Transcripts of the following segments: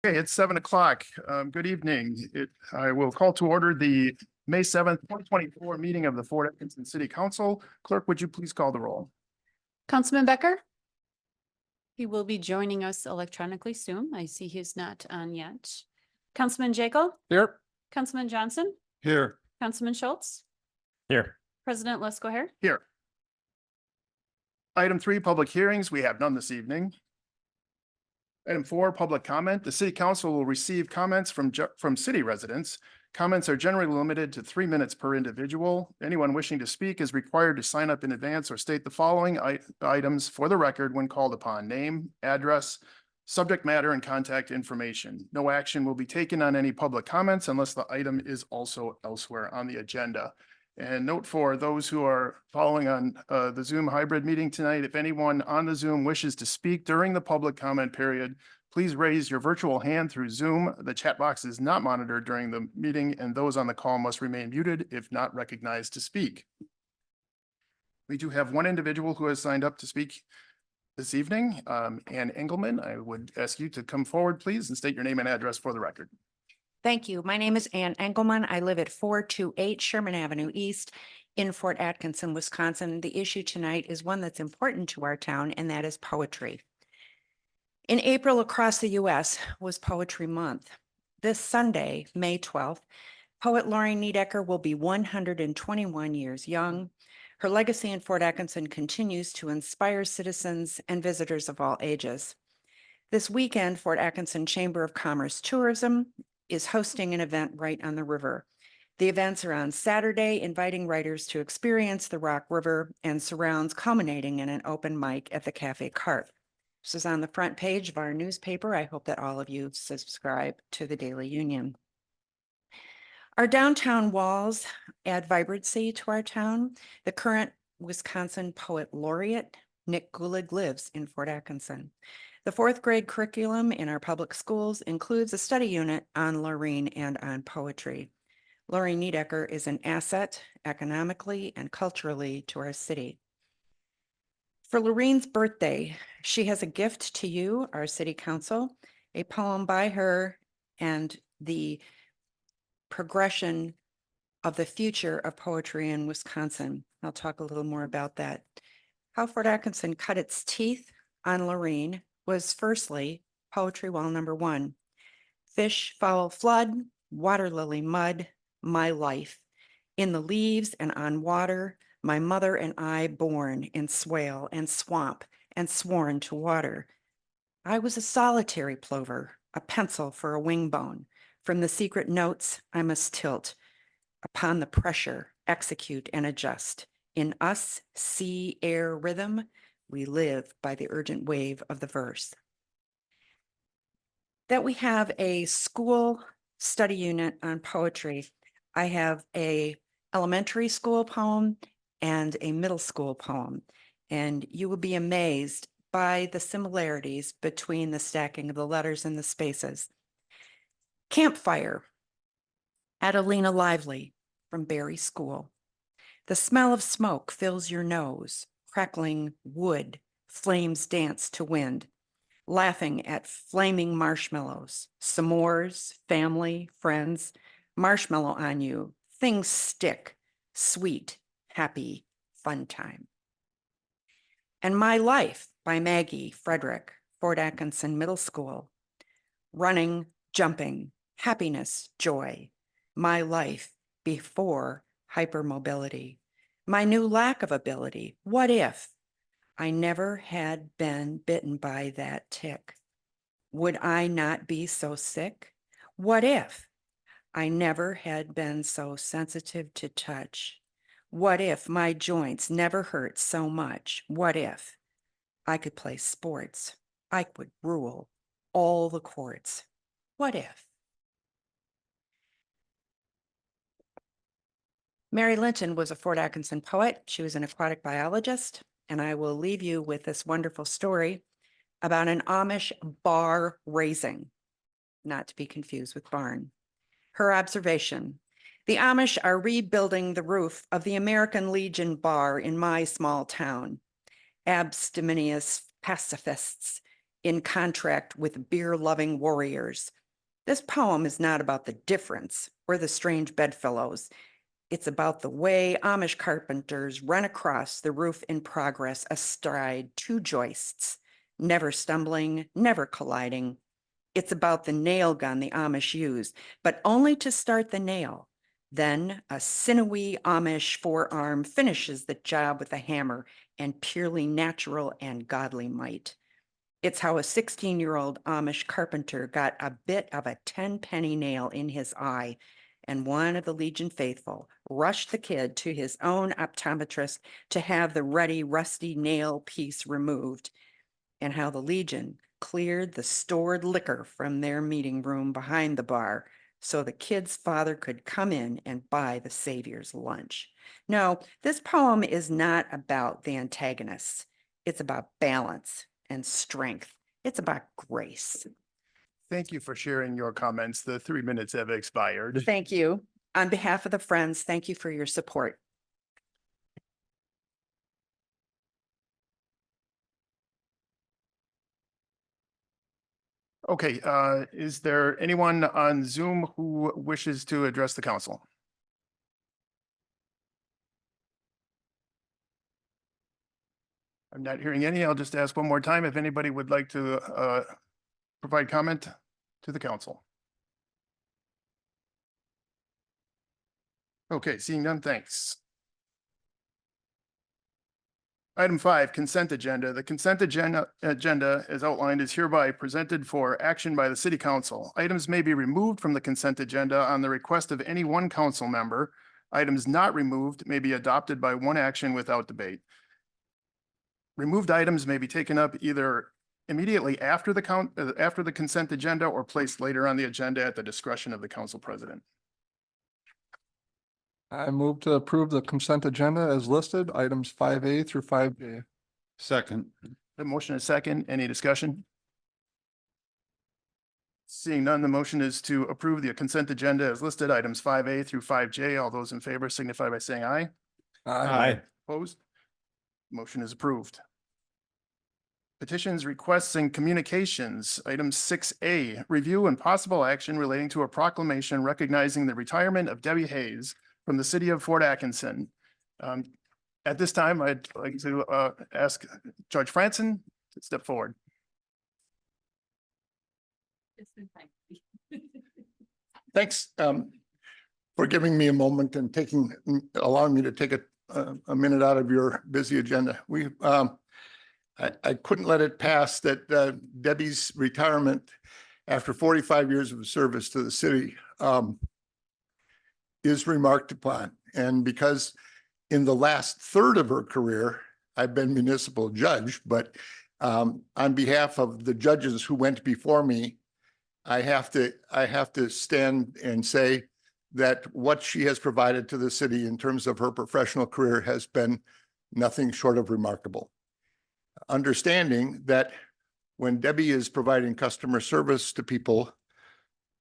Okay, it's 7 o'clock. Good evening. I will call to order the May 7th, 2024 meeting of the Fort Atkinson City Council. Clerk, would you please call the roll? Councilman Becker? He will be joining us electronically soon. I see he's not on yet. Councilman Jekyll? Here. Councilman Johnson? Here. Councilman Schultz? Here. President Lesko here? Here. Item 3, public hearings. We have none this evening. Item 4, public comment. The city council will receive comments from city residents. Comments are generally limited to 3 minutes per individual. Anyone wishing to speak is required to sign up in advance or state the following items for the record when called upon: name, address, subject matter, and contact information. No action will be taken on any public comments unless the item is also elsewhere on the agenda. And note for those who are following on the Zoom hybrid meeting tonight, if anyone on the Zoom wishes to speak during the public comment period, please raise your virtual hand through Zoom. The chat box is not monitored during the meeting, and those on the call must remain muted if not recognized to speak. We do have one individual who has signed up to speak this evening. Ann Engelman, I would ask you to come forward, please, and state your name and address for the record. Thank you. My name is Ann Engelman. I live at 428 Sherman Avenue East in Fort Atkinson, Wisconsin. The issue tonight is one that's important to our town, and that is poetry. In April, across the U.S. was Poetry Month. This Sunday, May 12th, poet Lori Niedecker will be 121 years young. Her legacy in Fort Atkinson continues to inspire citizens and visitors of all ages. This weekend, Fort Atkinson Chamber of Commerce Tourism is hosting an event right on the river. The events are on Saturday, inviting writers to experience the Rock River and surrounds, culminating in an open mic at the Cafe Cart. This is on the front page of our newspaper. I hope that all of you subscribe to the Daily Union. Our downtown walls add vibrancy to our town. The current Wisconsin Poet Laureate, Nick Gulig, lives in Fort Atkinson. The 4th grade curriculum in our public schools includes a study unit on Lorraine and on poetry. Lori Niedecker is an asset economically and culturally to our city. For Lorraine's birthday, she has a gift to you, our city council, a poem by her and the progression of the future of poetry in Wisconsin. I'll talk a little more about that. How Fort Atkinson cut its teeth on Lorraine was firstly poetry wall number 1. Fish, foul flood, water lily mud, my life. In the leaves and on water, my mother and I born in swale and swamp and sworn to water. I was a solitary plover, a pencil for a wing bone. From the secret notes I must tilt. Upon the pressure, execute and adjust. In us, sea, air, rhythm, we live by the urgent wave of the verse. That we have a school study unit on poetry. I have a elementary school poem and a middle school poem, and you will be amazed by the similarities between the stacking of the letters and the spaces. Campfire, Adelina Lively from Berry School. The smell of smoke fills your nose. Crackling wood, flames dance to wind, laughing at flaming marshmallows, s'mores, family, friends, marshmallow on you, things stick, sweet, happy, fun time. And My Life by Maggie Frederick, Fort Atkinson Middle School. Running, jumping, happiness, joy, my life before hypermobility. My new lack of ability. What if I never had been bitten by that tick? Would I not be so sick? What if I never had been so sensitive to touch? What if my joints never hurt so much? What if I could play sports? I would rule all the courts. What if? Mary Linton was a Fort Atkinson poet. She was an aquatic biologist, and I will leave you with this wonderful story about an Amish bar raising, not to be confused with barn. Her observation: the Amish are rebuilding the roof of the American Legion bar in my small town. Abstemious pacifists in contract with beer-loving warriors. This poem is not about the difference or the strange bedfellows. It's about the way Amish carpenters run across the roof in progress astride two joists, never stumbling, never colliding. It's about the nail gun the Amish use, but only to start the nail. Then a sinewy Amish forearm finishes the job with a hammer and purely natural and godly might. It's how a 16-year-old Amish carpenter got a bit of a 10-penny nail in his eye, and one of the Legion faithful rushed the kid to his own optometrist to have the ruddy, rusty nail piece removed, and how the Legion cleared the stored liquor from their meeting room behind the bar so the kid's father could come in and buy the Savior's lunch. No, this poem is not about the antagonists. It's about balance and strength. It's about grace. Thank you for sharing your comments. The 3 minutes have expired. Thank you. On behalf of the Friends, thank you for your support. Okay, is there anyone on Zoom who wishes to address the council? I'm not hearing any. I'll just ask one more time if anybody would like to provide comment to the council. Okay, seeing none, thanks. Item 5, consent agenda. The consent agenda as outlined is hereby presented for action by the city council. Items may be removed from the consent agenda on the request of any one council member. Items not removed may be adopted by one action without debate. Removed items may be taken up either immediately after the consent agenda or placed later on the agenda at the discretion of the council president. I move to approve the consent agenda as listed, items 5A through 5J. Second. The motion is second. Any discussion? Seeing none, the motion is to approve the consent agenda as listed, items 5A through 5J. All those in favor signify by saying aye. Opposed? Motion is approved. Petitions, requests, and communications. Item 6A, review and possible action relating to a proclamation recognizing the retirement of Debbie Hayes from the city of Fort Atkinson. At this time, I'd like to ask Judge Franson to step forward. Thanks for giving me a moment and allowing me to take a minute out of your busy agenda. I couldn't let it pass that Debbie's retirement after 45 years of service to the city is remarked upon. And because in the last third of her career, I've been municipal judge, but on behalf of the judges who went before me, I have to stand and say that what she has provided to the city in terms of her professional career has been nothing short of remarkable. Understanding that when Debbie is providing customer service to people,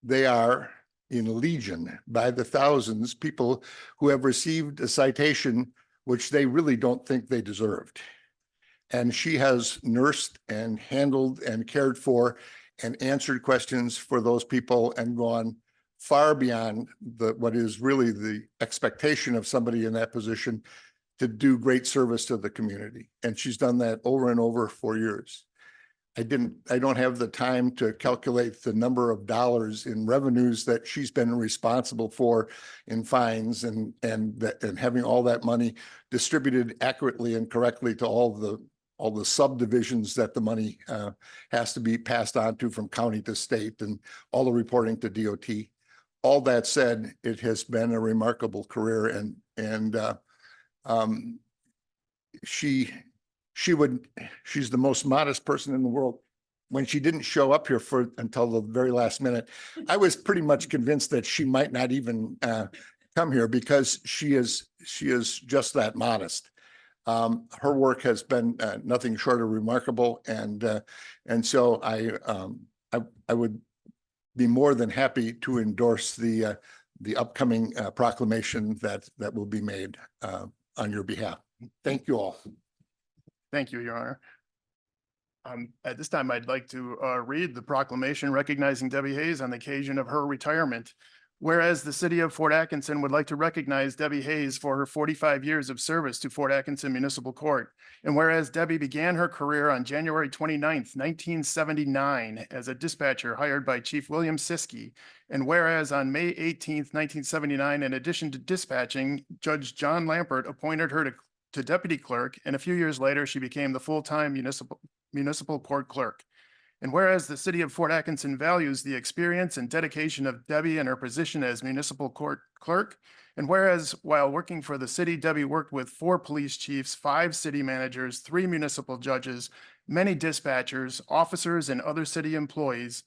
they are in legion by the thousands, people who have received a citation which they really don't think they deserved. And she has nursed and handled and cared for and answered questions for those people and gone far beyond what is really the expectation of somebody in that position to do great service to the community. And she's done that over and over for years. I don't have the time to calculate the number of dollars in revenues that she's been responsible for in fines and having all that money distributed accurately and correctly to all the subdivisions that the money has to be passed on to from county to state and all the reporting to DOT. All that said, it has been a remarkable career and she's the most modest person in the world. When she didn't show up here until the very last minute, I was pretty much convinced that she might not even come here because she is just that modest. Her work has been nothing short of remarkable, and so I would be more than happy to endorse the upcoming proclamation that will be made on your behalf. Thank you all. Thank you, Your Honor. At this time, I'd like to read the proclamation recognizing Debbie Hayes on the occasion of her retirement. Whereas the city of Fort Atkinson would like to recognize Debbie Hayes for her 45 years of service to Fort Atkinson Municipal Court. And whereas Debbie began her career on January 29th, 1979 as a dispatcher hired by Chief William Siskey. And whereas on May 18th, 1979, in addition to dispatching, Judge John Lampert appointed her to deputy clerk, and a few years later, she became the full-time municipal court clerk. And whereas the city of Fort Atkinson values the experience and dedication of Debbie in her position as municipal court clerk, and whereas while working for the city, Debbie worked with 4 police chiefs, 5 city managers, 3 municipal judges, many dispatchers, officers, and other city employees.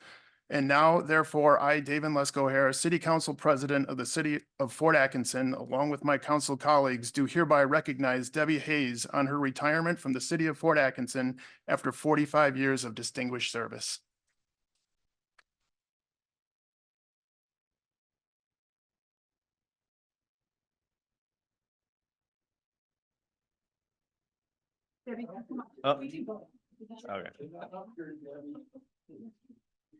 And now, therefore, I, David Lesko Harris, City Council President of the City of Fort Atkinson, along with my council colleagues, do hereby recognize Debbie Hayes on her retirement from the City of Fort Atkinson after 45 years of distinguished service. Oh. Okay. Oh.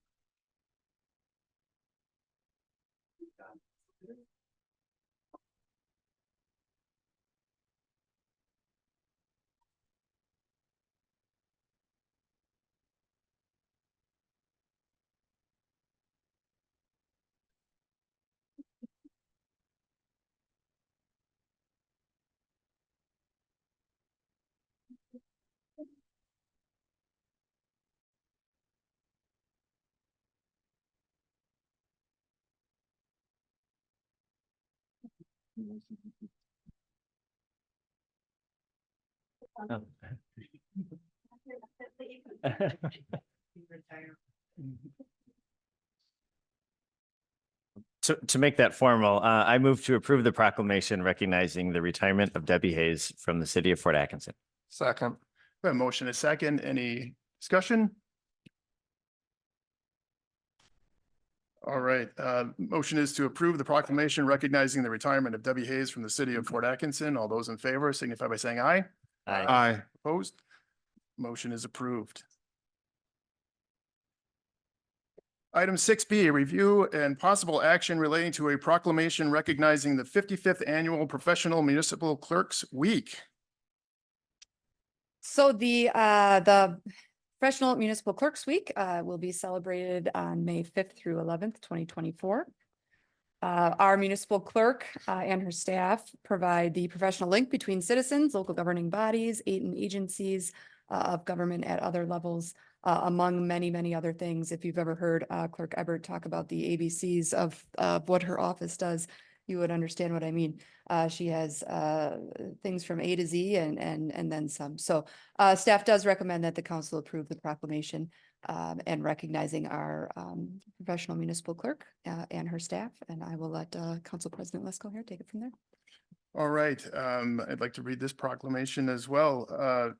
To make that formal, I move to approve the proclamation recognizing the retirement of Debbie Hayes from the city of Fort Atkinson. Second. We have a motion, a second. Any discussion? All right, motion is to approve the proclamation recognizing the retirement of Debbie Hayes from the city of Fort Atkinson. All those in favor signify by saying aye. Aye. Opposed? Motion is approved. Item 6B, review and possible action relating to a proclamation recognizing the 55th Annual Professional Municipal Clerks Week. So the Professional Municipal Clerks Week will be celebrated on May 5th through 11th, 2024. Our municipal clerk and her staff provide the professional link between citizens, local governing bodies, and agencies of government at other levels, among many, many other things. If you've ever heard Clerk Ebert talk about the ABCs of what her office does, you would understand what I mean. She has things from A to Z and then some. So staff does recommend that the council approve the proclamation and recognizing our professional municipal clerk and her staff. And I will let Council President Lesko here take it from there. All right, I'd like to read this proclamation as well.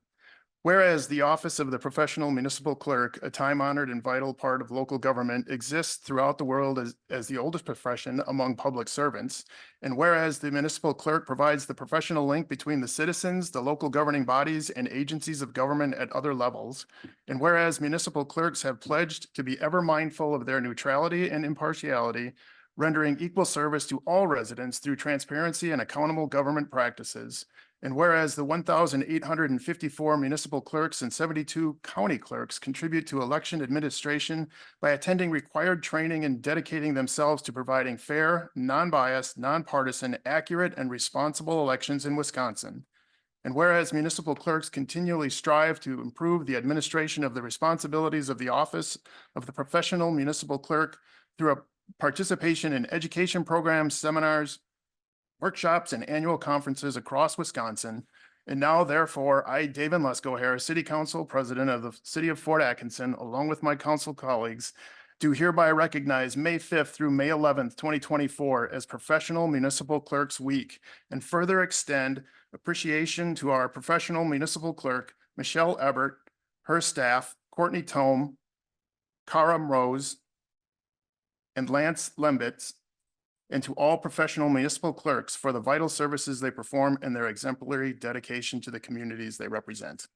Whereas the office of the professional municipal clerk, a time-honored and vital part of local government, exists throughout the world as the oldest profession among public servants. And whereas the municipal clerk provides the professional link between the citizens, the local governing bodies, and agencies of government at other levels. And whereas municipal clerks have pledged to be ever mindful of their neutrality and impartiality, rendering equal service to all residents through transparency and accountable government practices. And whereas the 1,854 municipal clerks and 72 county clerks contribute to election administration by attending required training and dedicating themselves to providing fair, non-biased, nonpartisan, accurate, and responsible elections in Wisconsin. And whereas municipal clerks continually strive to improve the administration of the responsibilities of the office of the professional municipal clerk through a participation in education programs, seminars, workshops, and annual conferences across Wisconsin. And now, therefore, I, David Lesko Harris, City Council President of the City of Fort Atkinson, along with my council colleagues, do hereby recognize May 5th through May 11th, 2024 as Professional Municipal Clerks Week, and further extend appreciation to our professional municipal clerk, Michelle Ebert, her staff, Courtney Tome, Karam Rose, and Lance Lembitz, and to all professional municipal clerks for the vital services they perform and their exemplary dedication to the communities they represent.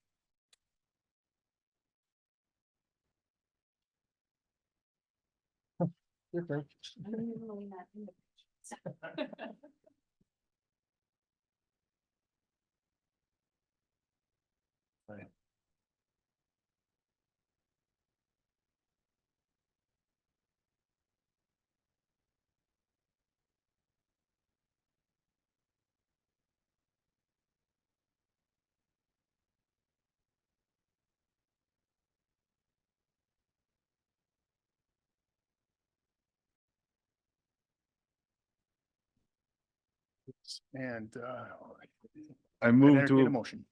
And I I move entertain a to, motion.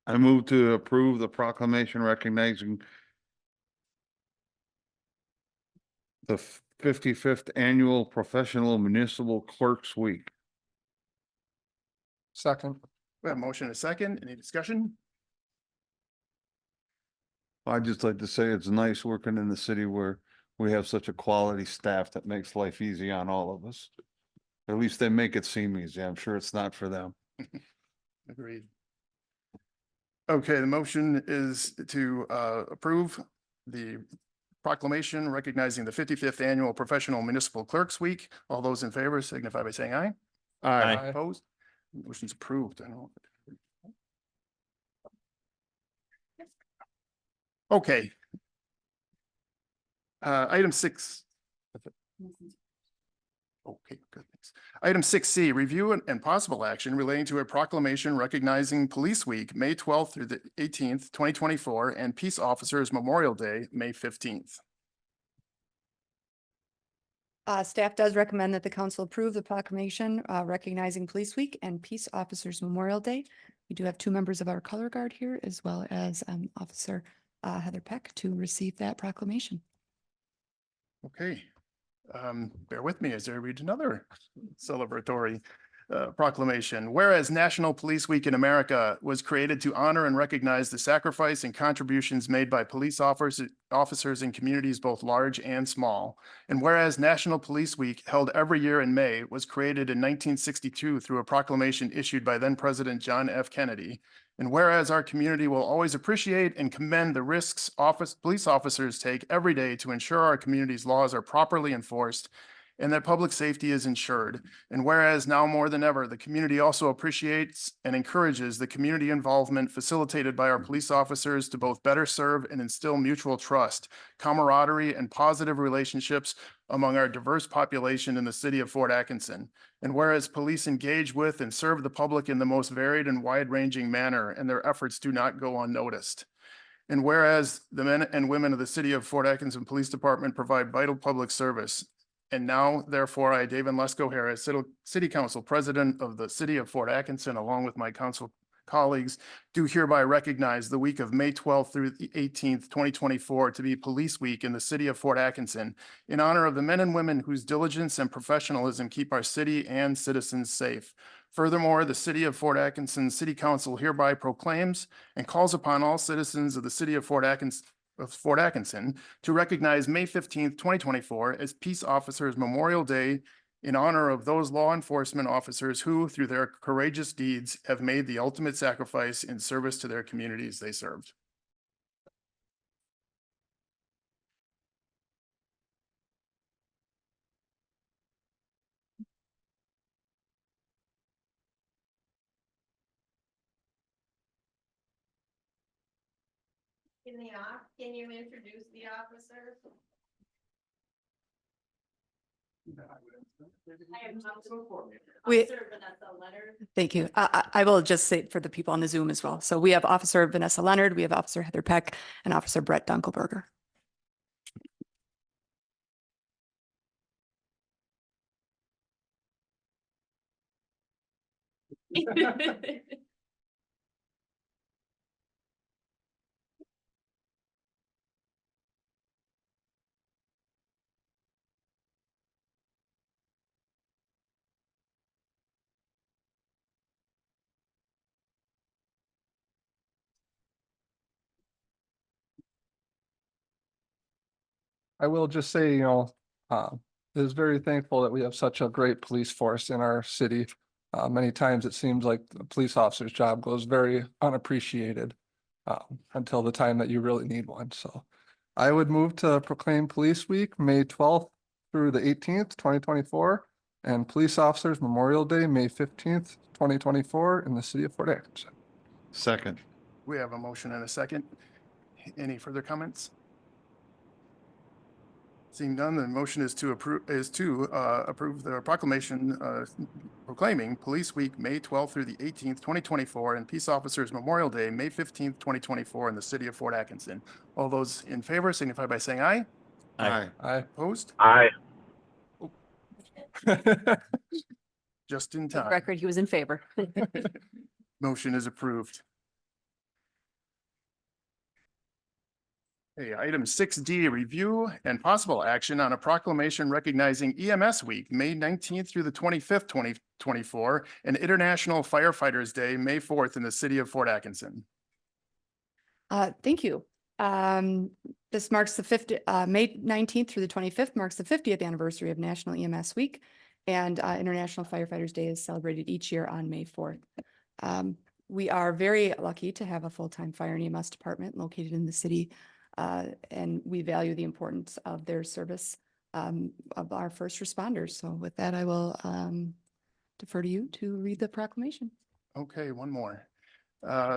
I move to approve the proclamation recognizing the 55th Annual Professional Municipal Clerks Week. Second. We have a motion and a second. Any discussion? I'd just like to say it's nice working in the city where we have such a quality staff that makes life easy on all of us. At least they make it seem easy. I'm sure it's not for them. Agreed. Okay, the motion is to approve the proclamation recognizing the 55th Annual Professional Municipal Clerks Week. All those in favor signify by saying aye. Aye. Opposed? Motion's approved. I know. Okay. Item 6. Okay, good. Thanks. Item 6C, review and possible action relating to a proclamation recognizing Police Week, May 12th through the 18th, 2024, and Peace Officers Memorial Day, May 15th. Staff does recommend that the council approve the proclamation recognizing Police Week and Peace Officers Memorial Day. We do have 2 members of our color guard here, as well as Officer Heather Peck, to receive that proclamation. Okay. Bear with me as I read another celebratory proclamation. Whereas National Police Week in America was created to honor and recognize the sacrifice and contributions made by police officers in communities both large and small. And whereas National Police Week, held every year in May, was created in 1962 through a proclamation issued by then President John F. Kennedy. And whereas our community will always appreciate and commend the risks police officers take every day to ensure our community's laws are properly enforced and that public safety is ensured. And whereas now more than ever, the community also appreciates and encourages the community involvement facilitated by our police officers to both better serve and instill mutual trust, camaraderie, and positive relationships among our diverse population in the city of Fort Atkinson. And whereas police engage with and serve the public in the most varied and wide-ranging manner, and their efforts do not go unnoticed. And whereas the men and women of the city of Fort Atkinson Police Department provide vital public service. And now, therefore, I, David Lesko Harris, City Council President of the City of Fort Atkinson, along with my council colleagues, do hereby recognize the week of May 12th through the 18th, 2024 to be Police Week in the City of Fort Atkinson in honor of the men and women whose diligence and professionalism keep our city and citizens safe. Furthermore, the City of Fort Atkinson City Council hereby proclaims and calls upon all citizens of the City of Fort Atkinson to recognize May 15th, 2024 as Peace Officers Memorial Day in honor of those law enforcement officers who, through their courageous deeds, have made the ultimate sacrifice in service to their communities they served. Can you introduce the officers? We- Thank you. I will just say for the people on the Zoom as well. So we have Officer Vanessa Leonard, we have Officer Heather Peck, and Officer Brett Dunkelberger. I will just say, is very thankful that we have such a great police force in our city. Many times it seems like the police officer's job goes very unappreciated until the time that you really need one. So I would move to proclaim Police Week, May 12th through the 18th, 2024, and Police Officers Memorial Day, May 15th, 2024 in the city of Fort Atkinson. Second. We have a motion and a second. Any further comments? Seeing none, the motion is to approve the proclamation proclaiming Police Week, May 12th through the 18th, 2024, and Peace Officers Memorial Day, May 15th, 2024 in the city of Fort Atkinson. All those in favor signify by saying aye. Aye. Aye. Opposed? Aye. Just in For the time. record, he was in favor. Motion is approved. Okay, item 6D, review and possible action on a proclamation recognizing EMS Week, May 19th through the 25th, 2024, and International Firefighters Day, May 4th in the city of Fort Atkinson. Thank you. This marks the May 19th through the 25th marks the 50th anniversary of National EMS Week, and International Firefighters Day is celebrated each year on May 4th. We are very lucky to have a full-time fire and EMS department located in the city, and we value the importance of their service of our first responders. So with that, I will defer to you to read the proclamation. Okay, one more.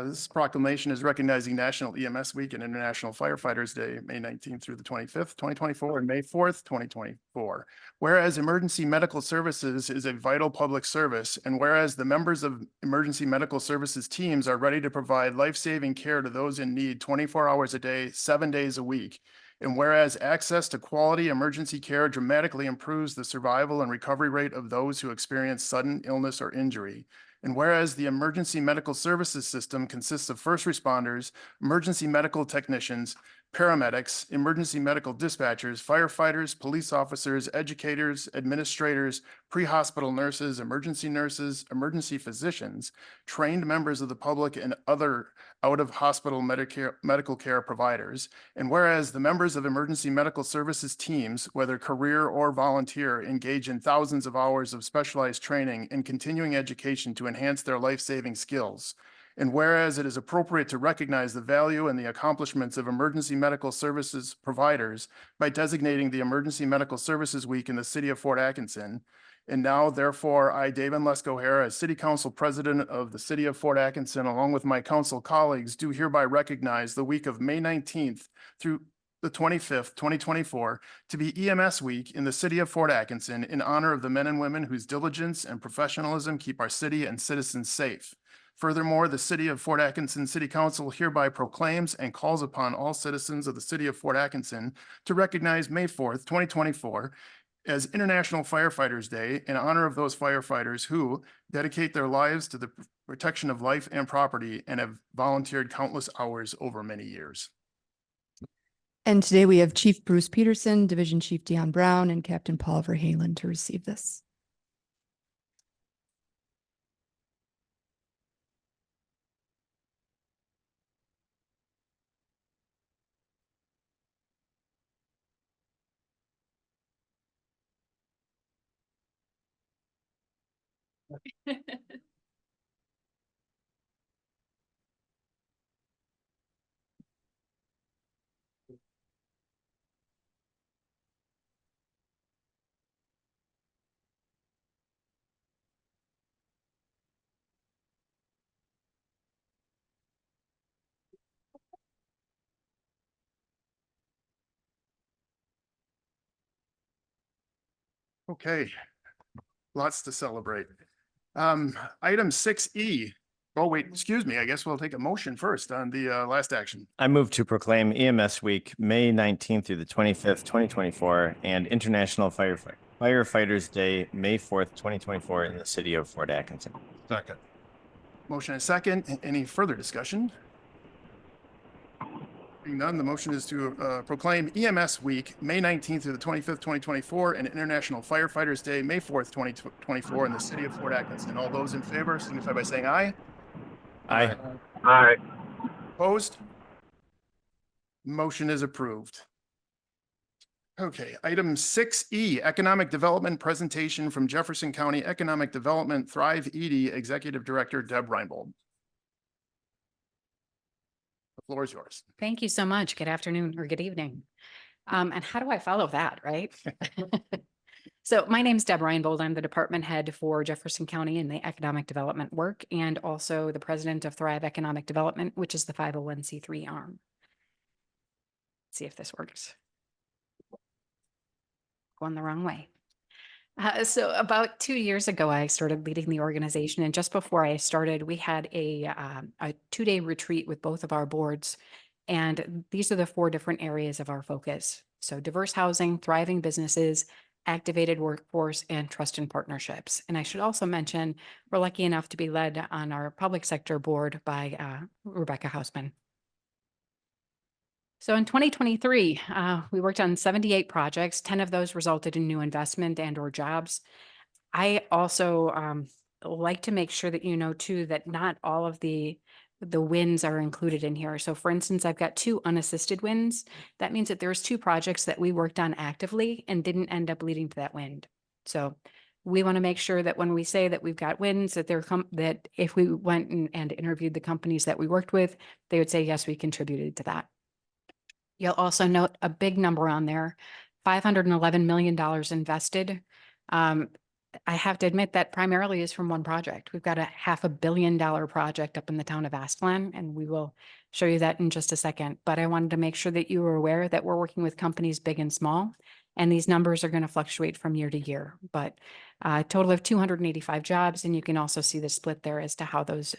This proclamation is recognizing National EMS Week and International Firefighters Day, May 19th through the 25th, 2024, and May 4th, 2024. Whereas emergency medical services is a vital public service, and whereas the members of emergency medical services teams are ready to provide life-saving care to those in need 24 hours a day, 7 days a week. And whereas access to quality emergency care dramatically improves the survival and recovery rate of those who experience sudden illness or injury. And whereas the emergency medical services system consists of first responders, emergency medical technicians, paramedics, emergency medical dispatchers, firefighters, police officers, educators, administrators, pre-hospital nurses, emergency physicians, trained members of the public, and other out-of-hospital medical care providers. And whereas the members of emergency medical services teams, whether career or volunteer, engage in thousands of hours of specialized training and continuing education to enhance their life-saving skills. And whereas it is appropriate to recognize the value and the accomplishments of emergency medical services providers by designating the Emergency Medical Services Week in the city of Fort Atkinson. And now, therefore, I, David Lesko O'Hara, as City Council President of the city of Fort Atkinson, along with my council colleagues, do hereby recognize the week of May 19th through the 25th, 2024, to be EMS Week in the city of Fort Atkinson in honor of the men and women whose diligence and professionalism keep our city and citizens safe. Furthermore, the city of Fort Atkinson City Council hereby proclaims and calls upon all citizens of the city of Fort Atkinson to recognize May 4th, 2024 as International Firefighters Day in honor of those firefighters who dedicate their lives to the protection of life and property and have volunteered countless hours over many years. And today we have Chief Bruce Peterson, Division Chief Dion Brown, and Captain Paul Verhalen to receive this. Okay, lots to celebrate. Item 6E. Oh, wait, excuse me. I guess we'll take a motion first on the last action. I move to proclaim EMS Week, May 19th through the 25th, 2024, and International Firefighters Day, May 4th, 2024 in the city of Fort Atkinson. Second. Motion and second. Any further discussion? Being none, the motion is to proclaim EMS Week, May 19th through the 25th, 2024, and International Firefighters Day, May 4th, 2024 in the city of Fort Atkinson. All those in favor signify by saying aye. Aye. Aye. Opposed? Motion is approved. Okay, item 6E, Economic Development Presentation from Jefferson County Economic Development Thrive ED Executive Director Deb Reinbold. The floor is yours. Thank you so much. Good afternoon or good evening. And how do I follow that, right? So my name is Deb Reinbold. I'm the department head for Jefferson County in the economic development work and also the president of Thrive Economic Development, which is the 501c3 arm. Let's see if this works. Going the wrong way. So about 2 years ago, I started leading the organization. And just before I started, we had a 2-day retreat with both of our boards. And these are the 4 different areas of our focus. So diverse housing, thriving businesses, activated workforce, and trust and partnerships. And I should also mention, we're lucky enough to be led on our public sector board by Rebecca Hausman. So in 2023, we worked on 78 projects. 10 of those resulted in new investment and or jobs. I also like to make sure that you know too that not all of the wins are included in here. So for instance, I've got 2 unassisted wins. That means that there's 2 projects that we worked on actively and didn't end up leading to that win. So we want to make sure that when we say that we've got wins, that that if we went and interviewed the companies that we worked with, they would say, yes, we contributed to that. You'll also note a big number on there, $511 million invested. I have to admit that primarily is from one project. We've got a $500 million project up in the town of Ascalon, and we will show you that in just a second. But I wanted to make sure that you were aware that we're working with companies big and small, and these numbers are going to fluctuate from year to year. But a total of 285 jobs, and you can also see the split there as to how those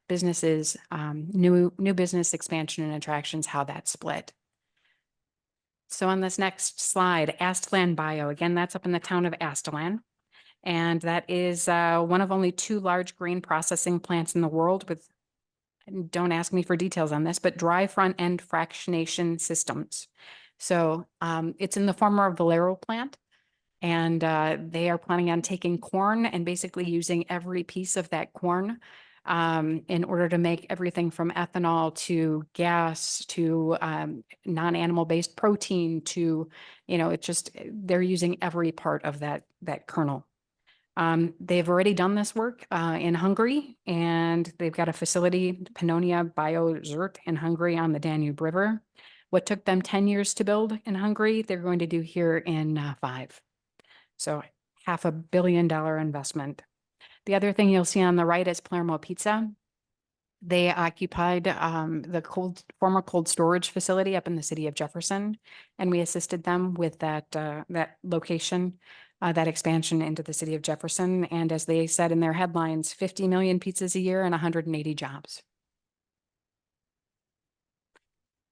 businesses, new business expansion and attractions, how that split. So on this next slide, Ascalon Bio, again, that's up in the town of Ascalon. And that is one of only 2 large grain processing plants in the world with, don't ask me for details on this, but dry front end fractionation systems. So it's in the former Valero plant. And they are planning on taking corn and basically using every piece of that corn in order to make everything from ethanol to gas to non-animal based protein to, it's just, they're using every part of that kernel. They've already done this work in Hungary, and they've got a facility, Pannonia Biozert in Hungary on the Danube River. What took them 10 years to build in Hungary, they're going to do here in 5. So $500 million investment. The other thing you'll see on the right is Palermo Pizza. They occupied the former cold storage facility up in the city of Jefferson, and we assisted them with that location, that expansion into the city of Jefferson. And as they said in their headlines, 50 million pizzas a year and 180 jobs.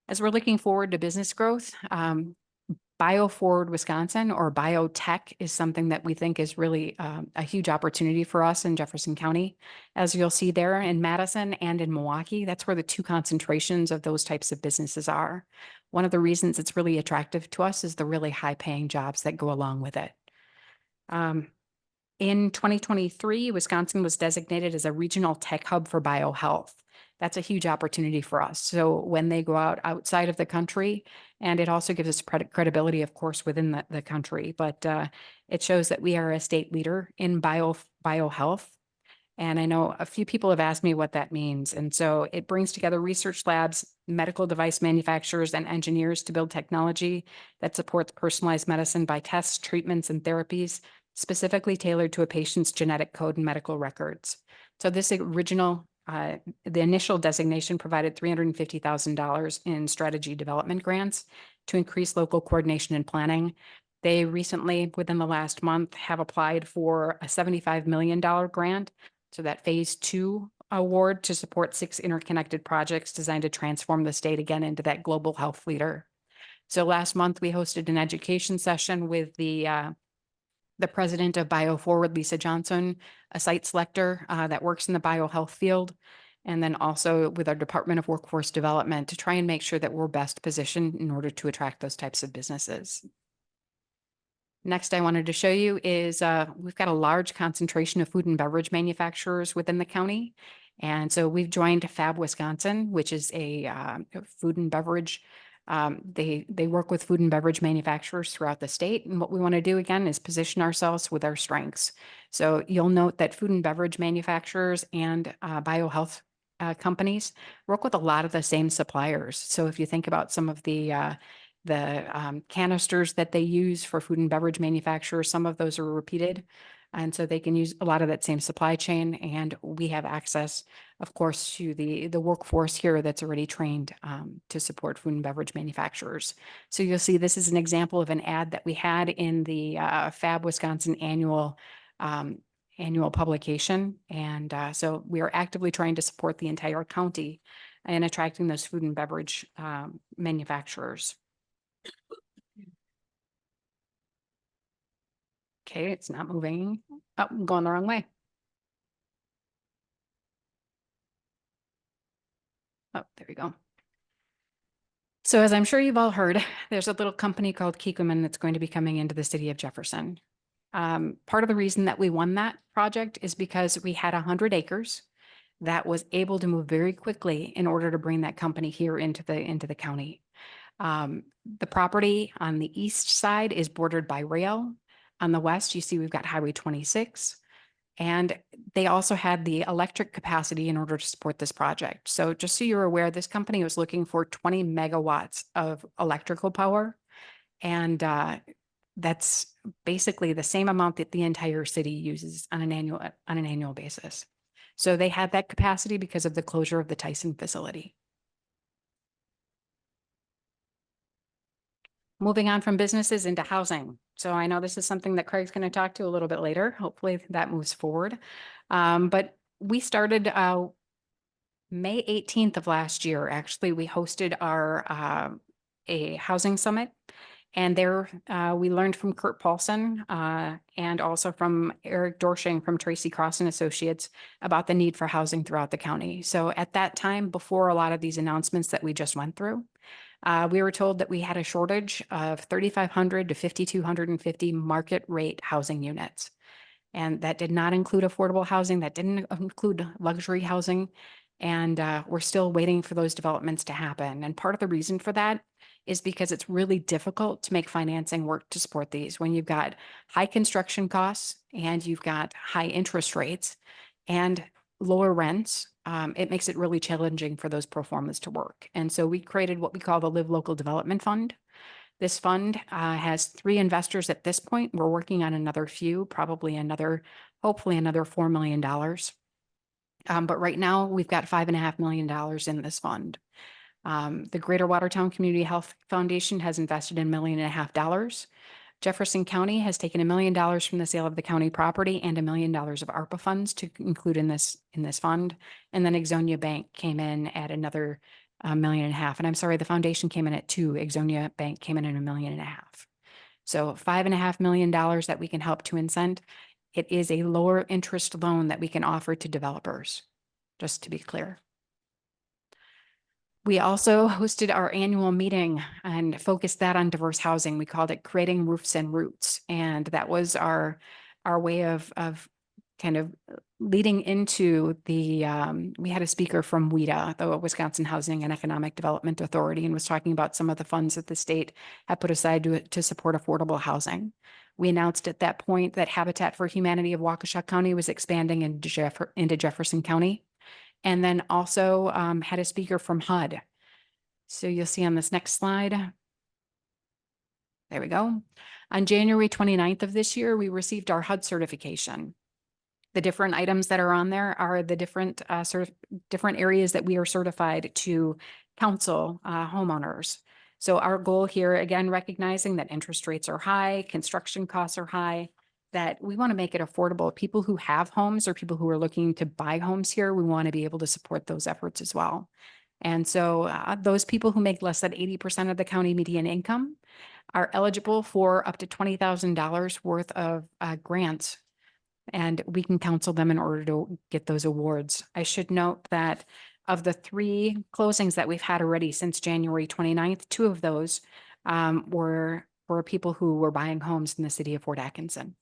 As we're looking forward to business growth, BioForward Wisconsin, or biotech, is something that we think is really a huge opportunity for us in Jefferson County. As you'll see there in Madison and in Milwaukee, that's where the 2 concentrations of those types of businesses are. One of the reasons it's really attractive to us is the really high paying jobs that go along with it. In 2023, Wisconsin was designated as a regional tech hub for biohealth. That's a huge opportunity for us. So when they go outside of the country, and it also gives us credibility, of course, within the country, but it shows that we are a state leader in biohealth. And I know a few people have asked me what that means. And so it brings together research labs, medical device manufacturers, and engineers to build technology that supports personalized medicine by tests, treatments, and therapies specifically tailored to a patient's genetic code and medical records. So this original the initial designation provided $350,000 in strategy development grants to increase local coordination and planning. They recently, within the last month, have applied for a $75 million grant. So that phase 2 award to support 6 interconnected projects designed to transform the state again into that global health leader. So last month, we hosted an education session with the president of BioForward, Lisa Johnson, a site selector that works in the biohealth field, and then also with our Department of Workforce Development to try and make sure that we're best positioned in order to attract those types of businesses. Next, I wanted to show you is we've got a large concentration of food and beverage manufacturers within the county. And so we've joined Fab Wisconsin, which is a food and beverage. They work with food and beverage manufacturers throughout the state. And what we want to do again is position ourselves with our strengths. So you'll note that food and beverage manufacturers and biohealth companies work with a lot of the same suppliers. So if you think about some of the the canisters that they use for food and beverage manufacturers, some of those are repeated. And so they can use a lot of that same supply chain, and we have access, of course, to the workforce here that's already trained to support food and beverage manufacturers. So you'll see this is an example of an ad that we had in the Fab Wisconsin annual publication. And so we are actively trying to support the entire county in attracting those food and beverage manufacturers. Okay, it's not moving. Oh, I'm going the wrong way. Oh, there we go. So as I'm sure you've all heard, there's a little company called Kikkoman that's going to be coming into the city of Jefferson. Part of the reason that we won that project is because we had 100 acres that was able to move very quickly in order to bring that company here into the county. The property on the east side is bordered by rail. On the west, you see we've got Highway 26. And they also had the electric capacity in order to support this project. So just so you're aware, this company was looking for 20 megawatts of electrical power. And that's basically the same amount that the entire city uses on an annual basis. So they had that capacity because of the closure of the Tyson facility. Moving on from businesses into housing. So I know this is something that Craig's going to talk to a little bit later. Hopefully that moves forward. But we started May 18th of last year. Actually, we hosted our a housing summit. And there we learned from Kurt Paulson and also from Eric Dorshing from Tracy Cross and Associates about the need for housing throughout the county. So at that time, before a lot of these announcements that we just went through, we were told that we had a shortage of 3,500 to 5,250 market rate housing units. And that did not include affordable housing. That didn't include luxury housing. And we're still waiting for those developments to happen. And part of the reason for that is because it's really difficult to make financing work to support these when you've got high construction costs and you've got high interest rates and lower rents. It makes it really challenging for those pro formas to work. And so we created what we call the Live Local Development Fund. This fund has 3 investors at this point. We're working on another few, probably hopefully another $4 million. But right now we've got $5.5 million in this fund. The Greater Watertown Community Health Foundation has invested $1.5 million. Jefferson County has taken $1 million from the sale of the county property and $1 million of ARPA funds to include in this fund. And then Exonia Bank came in at another $1.5 million. And I'm sorry, the foundation came in at 2. Exonia Bank came in at $1.5 million. So $5.5 million that we can help to incent. It is a lower interest loan that we can offer to developers, just to be clear. We also hosted our annual meeting and focused that on diverse housing. We called it Creating Roofs and Roots. And that was our way of kind of leading into the, we had a speaker from WHEDA, the Wisconsin Housing and Economic Development Authority, and was talking about some of the funds that the state had put aside to support affordable housing. We announced at that point that Habitat for Humanity of Waukesha County was expanding into Jefferson County. And then also had a speaker from HUD. So you'll see on this next slide. There we go. On January 29th of this year, we received our HUD certification. The different items that are on there are the different areas that we are certified to counsel homeowners. So our goal here, again, recognizing that interest rates are high, construction costs are high, that we want to make it affordable. People who have homes or people who are looking to buy homes here, we want to be able to support those efforts as well. And so those people who make less than 80% of the county median income are eligible for up to $20,000 worth of grants. And we can counsel them in order to get those awards. I should note that of the 3 closings that we've had already since January 29th, 2 of those were people who were buying homes in the city of Fort Atkinson.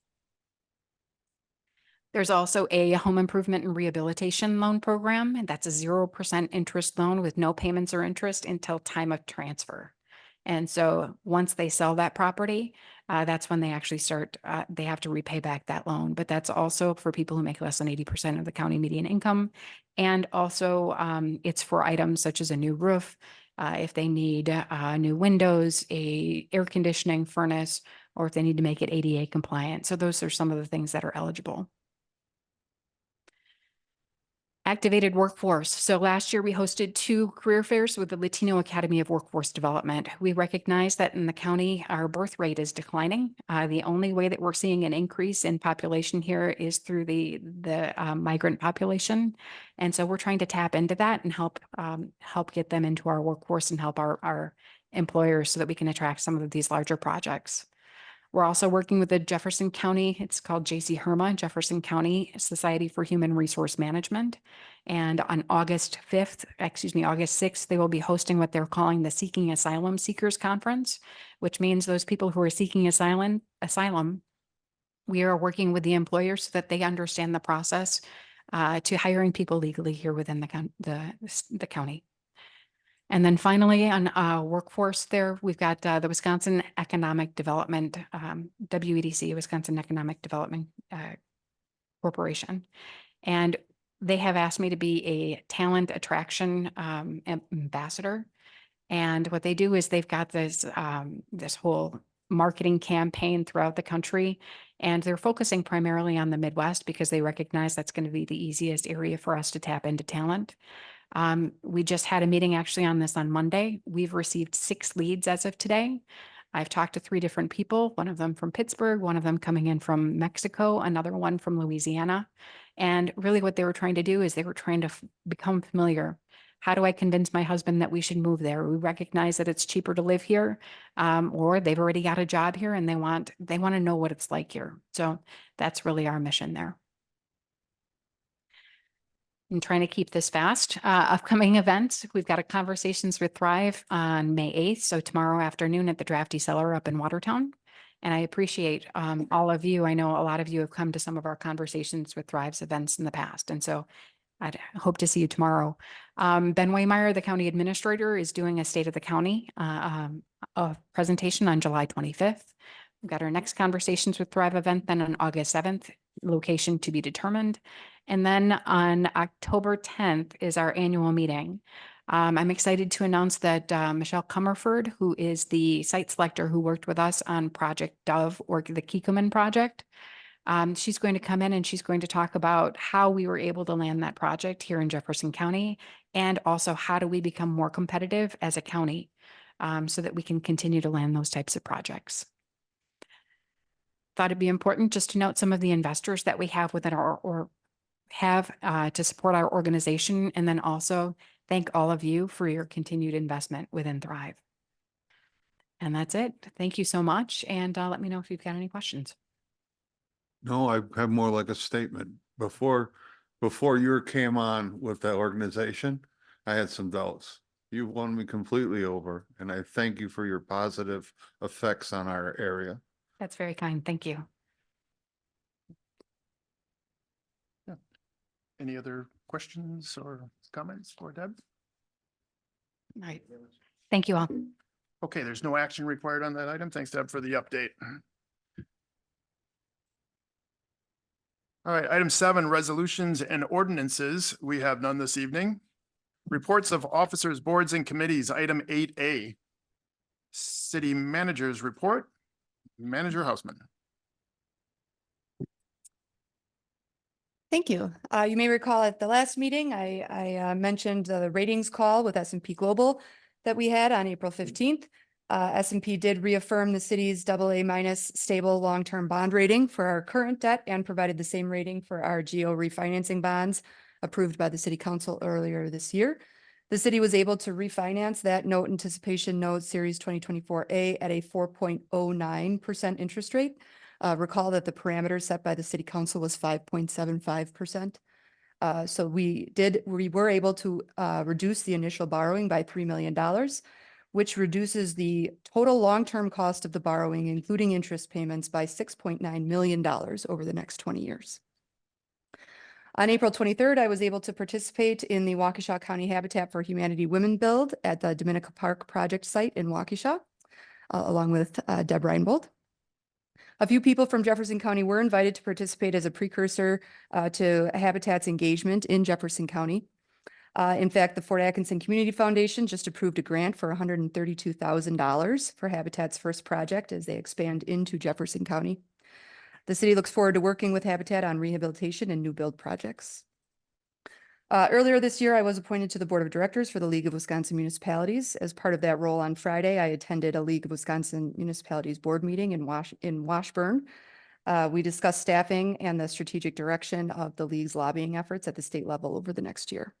There's also a home improvement and rehabilitation loan program, and that's a 0% interest loan with no payments or interest until time of transfer. And so once they sell that property, that's when they actually start, they have to repay back that loan. But that's also for people who make less than 80% of the county median income. And also it's for items such as a new roof, if they need new windows, a air conditioning furnace, or if they need to make it ADA compliant. So those are some of the things that are eligible. Activated workforce. So last year we hosted 2 career fairs with the Latino Academy of Workforce Development. We recognize that in the county, our birth rate is declining. The only way that we're seeing an increase in population here is through the migrant population. And so we're trying to tap into that and help get them into our workforce and help our employers so that we can attract some of these larger projects. We're also working with the Jefferson County, it's called JC HERMA, Jefferson County Society for Human Resource Management. And on August 6th, they will be hosting what they're calling the Seeking Asylum Seekers Conference, which means those people who are seeking asylum, we are working with the employers so that they understand the process to hiring people legally here within the county. And then finally, on workforce there, we've got the Wisconsin Economic Development, WEDC, Wisconsin Economic Development Corporation. And they have asked me to be a talent attraction ambassador. And what they do is they've got this whole marketing campaign throughout the country. And they're focusing primarily on the Midwest because they recognize that's going to be the easiest area for us to tap into talent. We just had a meeting actually on this on Monday. We've received 6 leads as of today. I've talked to 3 different people, one of them from Pittsburgh, one of them coming in from Mexico, another one from Louisiana. And really what they were trying to do is they were trying to become familiar. How do I convince my husband that we should move there? We recognize that it's cheaper to live here, or they've already got a job here and they want to know what it's like here. So that's really our mission there. I'm trying to keep this fast. Upcoming events, we've got a Conversations with Thrive on May 8th. So tomorrow afternoon at the Drafty Cellar up in Watertown. And I appreciate all of you. I know a lot of you have come to some of our Conversations with Thrive's events in the past. And so I hope to see you tomorrow. Ben Waymeyer, the county administrator, is doing a State of the County a presentation on July 25th. We've got our next Conversations with Thrive event then on August 7th, location to be determined. And then on October 10th is our annual meeting. I'm excited to announce that Michelle Comerford, who is the site selector who worked with us on Project Dove or the Kikkoman project, she's going to come in and she's going to talk about how we were able to land that project here in Jefferson County, and also how do we become more competitive as a county so that we can continue to land those types of projects. Thought it'd be important just to note some of the investors that we have within our to support our organization, and then also thank all of you for your continued investment within Thrive. And that's it. Thank you so much. And let me know if you've got any questions. No, I have more like a statement. Before you came on with that organization, I had some doubts. You won me completely over, and I thank you for your positive effects on our area. That's very kind. Thank you. Any other questions or comments for Deb? All right. Thank you all. Okay, there's no action required on that item. Thanks, Deb, for the update. All right, item 7, resolutions and ordinances. We have none this evening. Reports of officers, boards, and committees, item 8A. City managers report. Manager Hausman. Thank you. You may recall at the last meeting, I mentioned the ratings call with S&P Global that we had on April 15th. S&P did reaffirm the city's AA- stable long-term bond rating for our current debt and provided the same rating for our GO refinancing bonds approved by the city council earlier this year. The city was able to refinance that note anticipation note series 2024A at a 4.09% interest rate. Recall that the parameter set by the city council was 5.75%. So we were able to reduce the initial borrowing by $3 million, which reduces the total long-term cost of the borrowing, including interest payments, by $6.9 million over the next 20 years. On April 23rd, I was able to participate in the Waukesha County Habitat for Humanity Women Build at the Dominica Park project site in Waukesha, along with Deb Reinbold. A few people from Jefferson County were invited to participate as a precursor to Habitat's engagement in Jefferson County. In fact, the Fort Atkinson Community Foundation just approved a grant for $132,000 for Habitat's first project as they expand into Jefferson County. The city looks forward to working with Habitat on rehabilitation and new build projects. Earlier this year, I was appointed to the Board of Directors for the League of Wisconsin Municipalities. As part of that role on Friday, I attended a League of Wisconsin Municipalities board meeting in Washburn. We discussed staffing and the strategic direction of the league's lobbying efforts at the state level over the next year.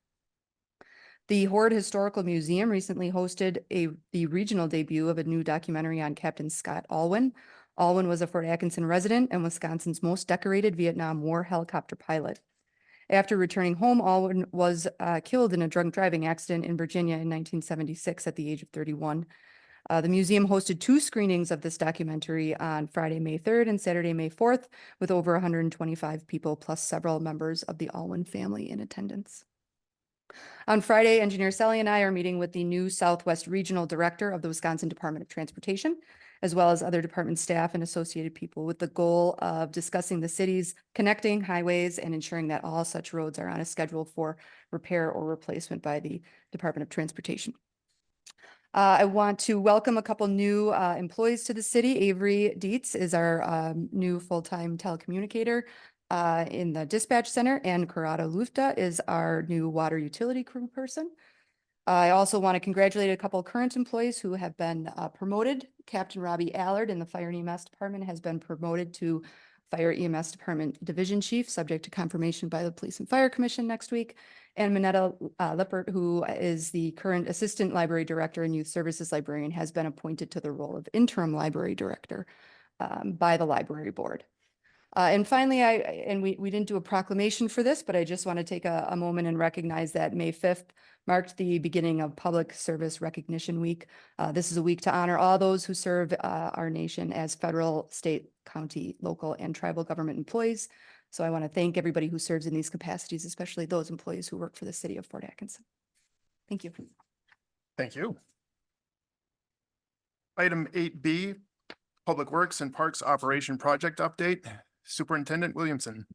The Horde Historical Museum recently hosted the regional debut of a new documentary on Captain Scott Alwyn. Alwyn was a Fort Atkinson resident and Wisconsin's most decorated Vietnam War helicopter pilot. After returning home, Alwyn was killed in a drunk driving accident in Virginia in 1976 at the age of 31. The museum hosted 2 screenings of this documentary on Friday, May 3rd and Saturday, May 4th, with over 125 people plus several members of the Alwyn family in attendance. On Friday, Engineer Sally and I are meeting with the new Southwest Regional Director of the Wisconsin Department of Transportation, as well as other department staff and associated people, with the goal of discussing the city's connecting highways and ensuring that all such roads are on a schedule for repair or replacement by the Department of Transportation. I want to welcome a couple new employees to the city. Avery Dietz is our new full-time telecommunicator in the dispatch center, and Corrado Lufta is our new water utility crew person. I also want to congratulate a couple current employees who have been promoted. Captain Robbie Allard in the Fire and EMS Department has been promoted to Fire EMS Department Division Chief, subject to confirmation by the Police and Fire Commission next week. And Minetta Lippert, who is the current Assistant Library Director and Youth Services Librarian, has been appointed to the role of Interim Library Director by the Library Board. And finally, we didn't do a proclamation for this, but I just want to take a moment and recognize that May 5th marked the beginning of Public Service Recognition Week. This is a week to honor all those who serve our nation as federal, state, county, local, and tribal government employees. So I want to thank everybody who serves in these capacities, especially those employees who work for the city of Fort Atkinson. Thank you. Thank you. Item 8B, Public Works and Parks Operation Project Update. Superintendent Williamson.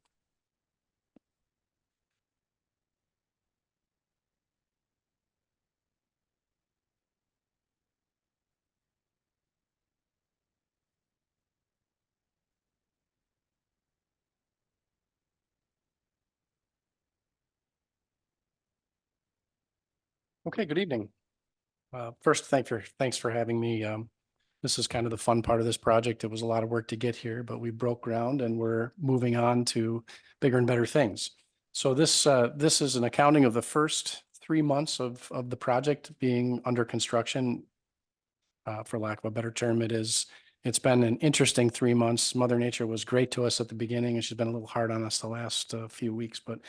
Okay, good evening. First, thanks for having me. This is kind of the fun part of this project. It was a lot of work to get here, but we broke ground and we're moving on to bigger and better things. So this is an accounting of the first 3 months of the project being under construction. For lack of a better term, it's been an interesting 3 months. Mother Nature was great to us at the beginning, and she's been a little hard on us the last few weeks, but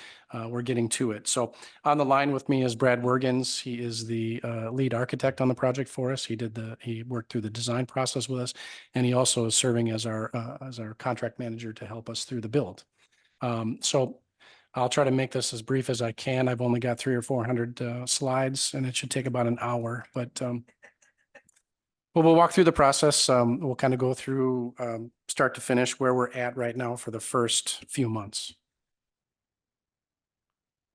we're getting to it. So on the line with me is Brad Wergens. He is the lead architect on the project for us. He worked through the design process with us, and he also is serving as our contract manager to help us through the build. So I'll try to make this as brief as I can. I've only got 300 or 400 slides, and it should take about an hour, but we'll walk through the process. We'll kind of go through start to finish where we're at right now for the first few months.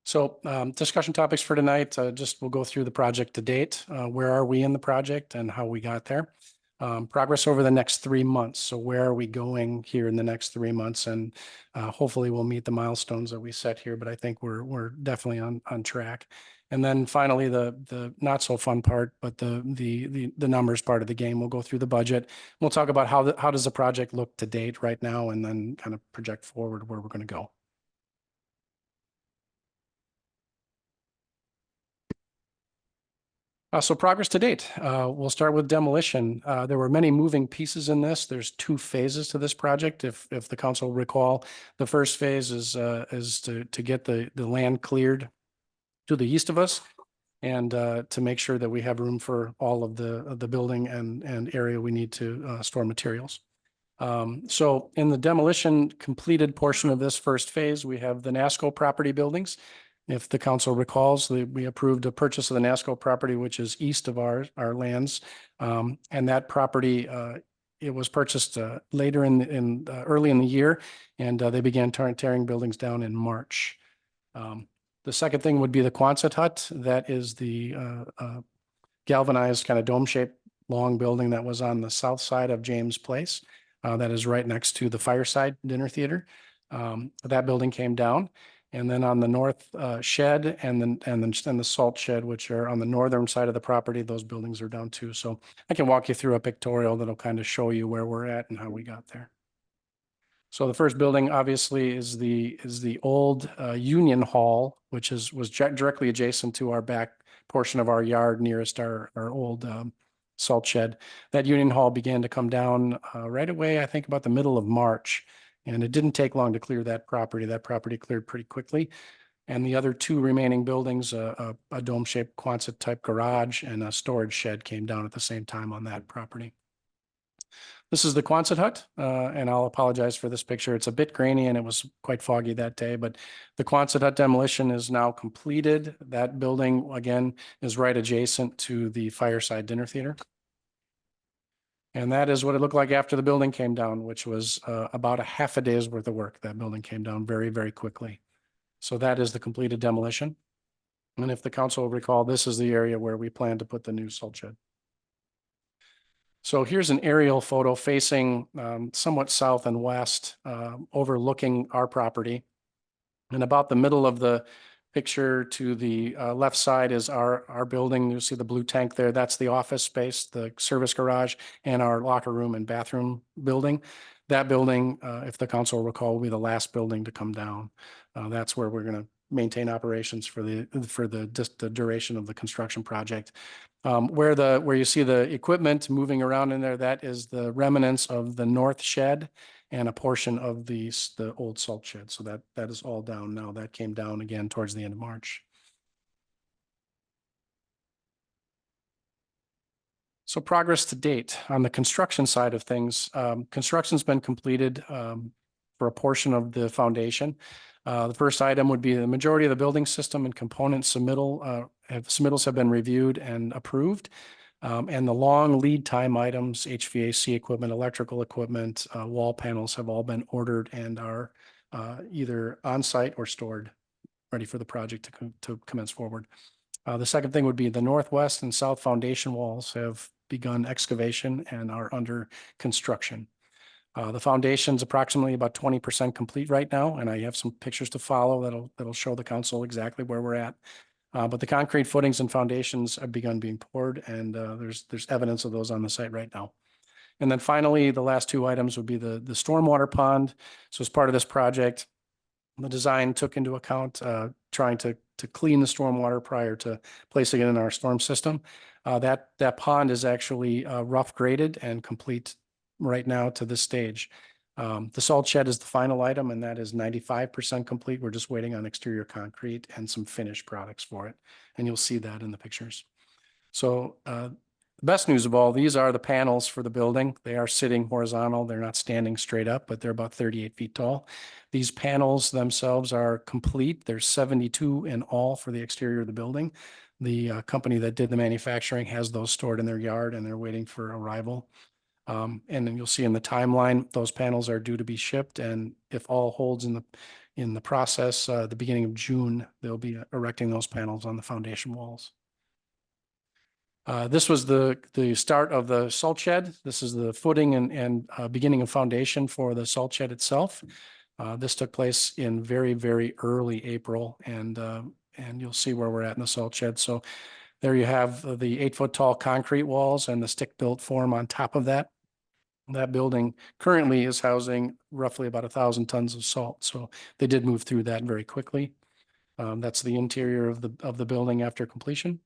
So discussion topics for tonight, we'll go through the project to date. Where are we in the project and how we got there? Progress over the next 3 months. So where are we going here in the next 3 months? And hopefully we'll meet the milestones that we set here, but I think we're definitely on track. And then finally, the not so fun part, but the numbers part of the game. We'll go through the budget. We'll talk about how does the project look to date right now, and then kind of project forward where we're going to go. So progress to date. We'll start with demolition. There were many moving pieces in this. There's 2 phases to this project. If the council recall, the first phase is to get the land cleared to the east of us, and to make sure that we have room for all of the building and area we need to store materials. So in the demolition completed portion of this first phase, we have the NASCO property buildings. If the council recalls, we approved a purchase of the NASCO property, which is east of our lands. And that property, it was purchased later early in the year, and they began tearing buildings down in March. The The second thing would be the Quonset hut. That is the galvanized kind of dome-shaped long building that was on the south side of James Place. That is right next to the Fireside Dinner Theater. That building came down. And then on the north shed and the salt shed, which are on the northern side of the property, those buildings are down too. So I can walk you through a pictorial that'll kind of show you where we're at and how we got there. So the first building obviously is the old Union Hall, which was directly adjacent to our back portion of our yard nearest our old salt shed. That Union Hall began to come down right away, I think about the middle of March. And it didn't take long to clear that property. That property cleared pretty quickly. And the other two remaining buildings, a dome-shaped Quonset type garage and a storage shed, came down at the same time on that property. This is the Quonset hut, and I'll apologize for this picture. It's a bit grainy and it was quite foggy that day, but the Quonset hut demolition is now completed. That building, again, is right adjacent to the Fireside Dinner Theater. And that is what it looked like after the building came down, which was about a half a day's worth of work. That building came down very, very quickly. So that is the completed demolition. And if the council will recall, this is the area where we plan to put the new salt shed. So here's an aerial photo facing somewhat south and west, overlooking our property. And about the middle of the picture to the left side is our building. You'll see the blue tank there. That's the office space, the service garage, and our locker room and bathroom building. That building, if the council will recall, will be the last building to come down. That's where we're going to maintain operations for the duration of the construction project. Where you see the equipment moving around in there, that is the remnants of the north shed and a portion of the old salt shed. So that is all down now. That came down again towards the end of March. So progress to date on the construction side of things. Construction's been completed for a portion of the foundation. The first item would be the majority of the building system and component submittals have been reviewed and approved. And the long lead time items, HVAC equipment, electrical equipment, wall panels have all been ordered and are either on site or stored, ready for the project to commence forward. The second thing would be the northwest and south foundation walls have begun excavation and are under construction. The foundation's approximately about 20% complete right now, and I have some pictures to follow that'll show the council exactly where we're at. But the concrete footings and foundations have begun being poured, and there's evidence of those on the site right now. And then finally, the last two items would be the stormwater pond. So as part of this project, the design took into account trying to clean the stormwater prior to placing it in our storm system. That pond is actually rough graded and complete right now to this stage. The salt shed is the final item, and that is 95% complete. We're just waiting on exterior concrete and some finished products for it. And you'll see that in the pictures. So the best news of all, these are the panels for the building. They are sitting horizontal. They're not standing straight up, but they're about 38 feet tall. These panels themselves are complete. There's 72 in all for the exterior of the building. The company that did the manufacturing has those stored in their yard, and they're waiting for arrival. And then you'll see in the timeline, those panels are due to be shipped. And if all holds in the process, the beginning of June, they'll be erecting those panels on the foundation walls. This was the start of the salt shed. This is the footing and beginning of foundation for the salt shed itself. This took place in very, very early April, and you'll see where we're at in the salt shed. So there you have the 8-foot tall concrete walls and the stick-built form on top of that. That building currently is housing roughly about 1,000 tons of salt. So they did move through that very quickly. That's the interior of the building after completion.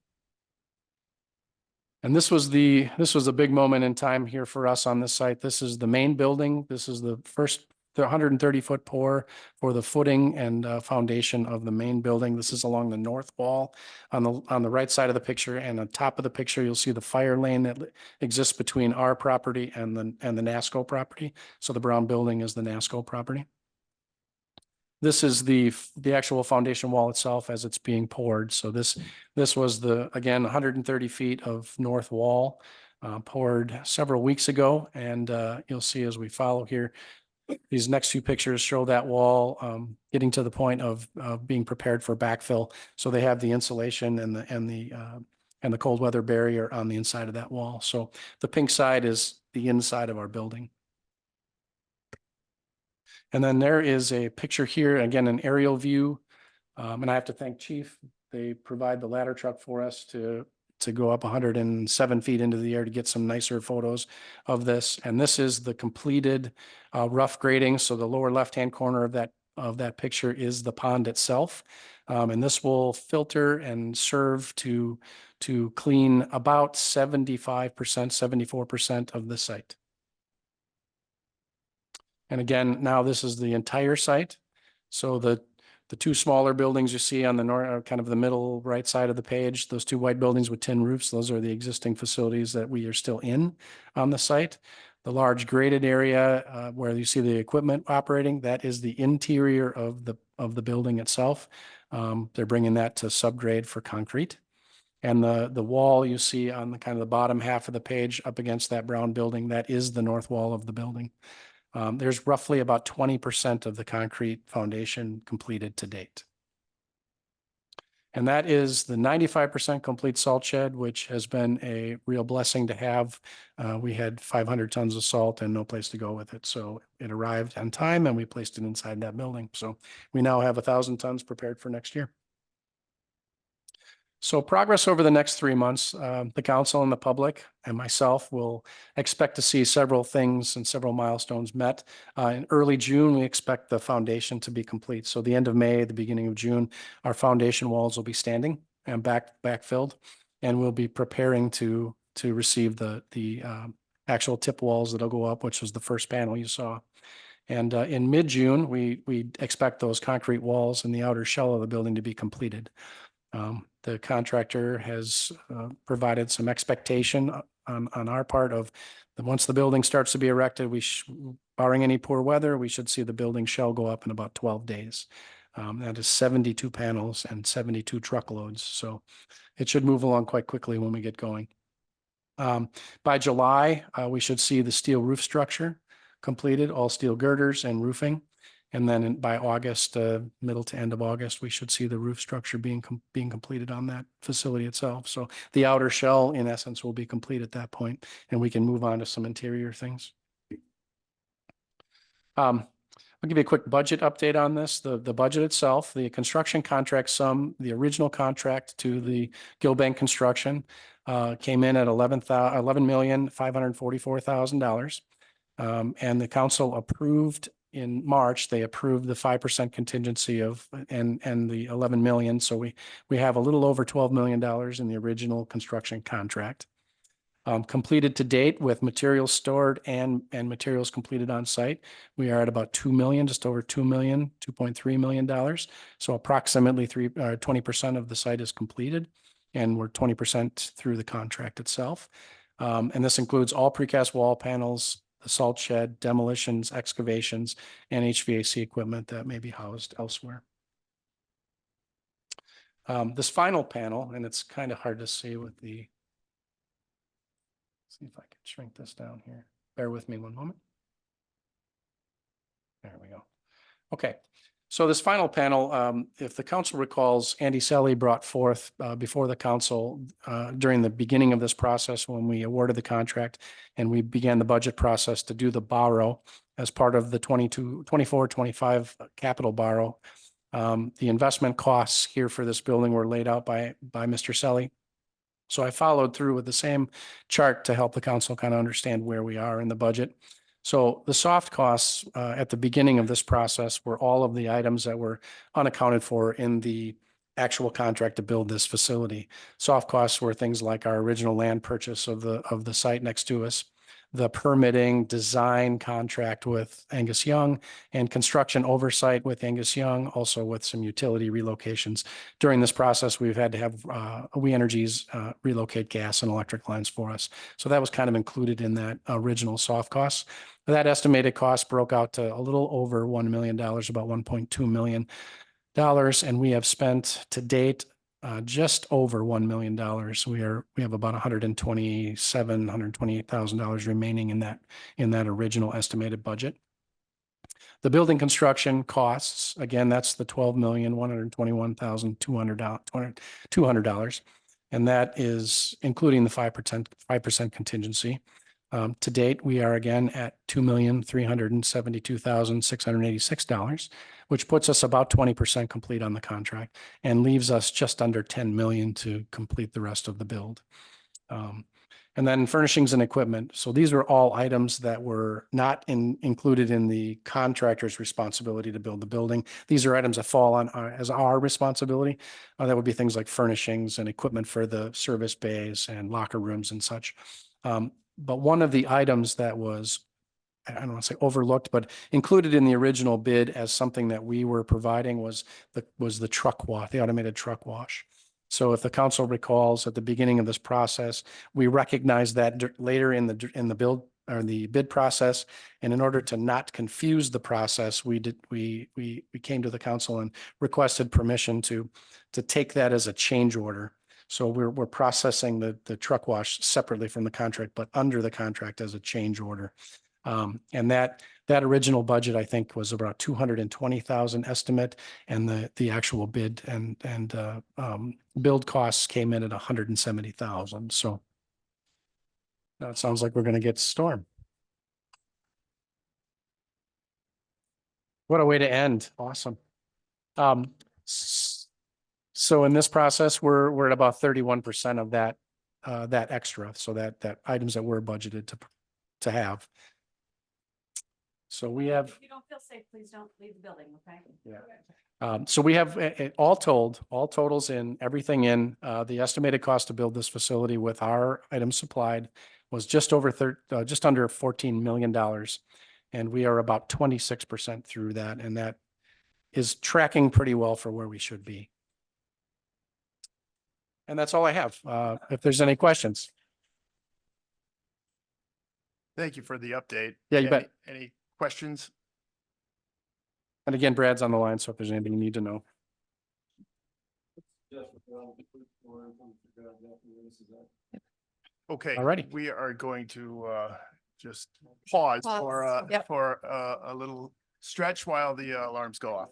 And this was a big moment in time here for us on this site. This is the main building. This is the 130-foot pour for the footing and foundation of the main building. This is along the north wall on the right side of the picture, and on top of the picture, you'll see the fire lane that exists between our property and the NASCO property. So the brown building is the NASCO property. This is the actual foundation wall itself as it's being poured. So this was again 130 feet of north wall poured several weeks ago, and you'll see as we follow here, These next few pictures show that wall getting to the point of being prepared for backfill. So they have the insulation and the cold weather barrier on the inside of that wall. So the pink side is the inside of our building. And then there is a picture here, again, an aerial view. And I have to thank Chief. They provide the ladder truck for us to go up 107 feet into the air to get some nicer photos of this. And this is the completed rough grading. So the lower left-hand corner of that picture is the pond itself. And this will filter and serve to clean about 75%, 74% of the site. And again, now this is the entire site. So the two smaller buildings you see on the north, kind of the middle right side of the page, those two white buildings with tin roofs, those are the existing facilities that we are still in on the site. The large graded area where you see the equipment operating, that is the interior of the building itself. They're bringing that to subgrade for concrete. And the wall you see on the kind of the bottom half of the page up against that brown building, that is the north wall of the building. There's roughly about 20% of the concrete foundation completed to date. And that is the 95% complete salt shed, which has been a real blessing to have. We had 500 tons of salt and no place to go with it. So it arrived on time and we placed it inside that building. So we now have 1,000 tons prepared for next year. So progress over the next 3 months, the council and the public and myself will expect to see several things and several milestones met. In early June, we expect the foundation to be complete. So the end of May, the beginning of June, our foundation walls will be standing and backfilled, and we'll be preparing to receive the actual tip walls that'll go up, which was the first panel you saw. And in mid-June, we expect those concrete walls and the outer shell of the building to be completed. The contractor has provided some expectation on our part of once the building starts to be erected, barring any poor weather, we should see the building shell go up in about 12 days. That is 72 panels and 72 truckloads. So it should move along quite quickly when we get going. By July, we should see the steel roof structure completed, all steel girders and roofing. And then by August, middle to end of August, we should see the roof structure being completed on that facility itself. So the outer shell, in essence, will be complete at that point, and we can move on to some interior things. I'll give you a quick budget update on this. The budget itself, the construction contract sum, the original contract to the Gilbank Construction came in at $11,544,000. And the council approved in March, they approved the 5% contingency and the 11 million. So we have a little over $12 million in the original construction contract. Completed to date with materials stored and materials completed on site. We are at about 2 million, just over 2 million, $2.3 million. So approximately 20% of the site is completed, and we're 20% through the contract itself. And this includes all precast wall panels, the salt shed, demolitions, excavations, and HVAC equipment that may be housed elsewhere. This final panel, and it's kind of hard to see with the, see if I can shrink this down here. Bear with me one moment. There we go. Okay. So this final panel, if the council recalls, Andy Selly brought forth before the council during the beginning of this process when we awarded the contract and we began the budget process to do the borrow as part of the 24-25 capital borrow. The investment costs here for this building were laid out by Mr. Selly. So I followed through with the same chart to help the council kind of understand where we are in the budget. So the soft costs at the beginning of this process were all of the items that were unaccounted for in the actual contract to build this facility. Soft costs were things like our original land purchase of the site next to us, the permitting design contract with Angus Young, and construction oversight with Angus Young, also with some utility relocations. During this process, we've had to have We Energies relocate gas and electric lines for us. So that was kind of included in that original soft costs. That estimated cost broke out to a little over $1 million, about $1.2 million. And we have spent to date just over $1 million. We have about $128,000 remaining in that original estimated budget. The building construction costs, again, that's the $12,121,200. And that is including the 5% contingency. To date, we are again at $2,372,686, which puts us about 20% complete on the contract and leaves us just under 10 million to complete the rest of the build. And then furnishings and equipment. So these were all items that were not included in the contractor's responsibility to build the building. These are items that fall on as our responsibility. That would be things like furnishings and equipment for the service bays and locker rooms and such. But one of the items that was, I don't want to say overlooked, but included in the original bid as something that we were providing was the truck wash, the automated truck wash. So if the council recalls at the beginning of this process, we recognized that later in the build or the bid process. And in order to not confuse the process, we came to the council and requested permission to take that as a change order. So we're processing the truck wash separately from the contract, but under the contract as a change order. And that original budget, I think, was about 220,000 estimate, and the actual bid and build costs came in at 170,000. So now it sounds like we're going to get storm. What a way to end. Awesome. So in this process, we're at about 31% of that extra. So that items that were budgeted to have. So we have. If you don't feel safe, please don't leave the building, okay? Yeah. So we have all totals in everything in, the estimated cost to build this facility with our items supplied was just under $14 million. And we are about 26% through that. And that is tracking pretty well for where we should be. And that's all I have. If there's any questions. Thank you for the update. Yeah, you bet. Any questions? And again, Brad's on the line, so if there's anything you need to know. Okay. Alrighty. We are going to just pause Pause. Yep. for a little stretch while the alarms go off.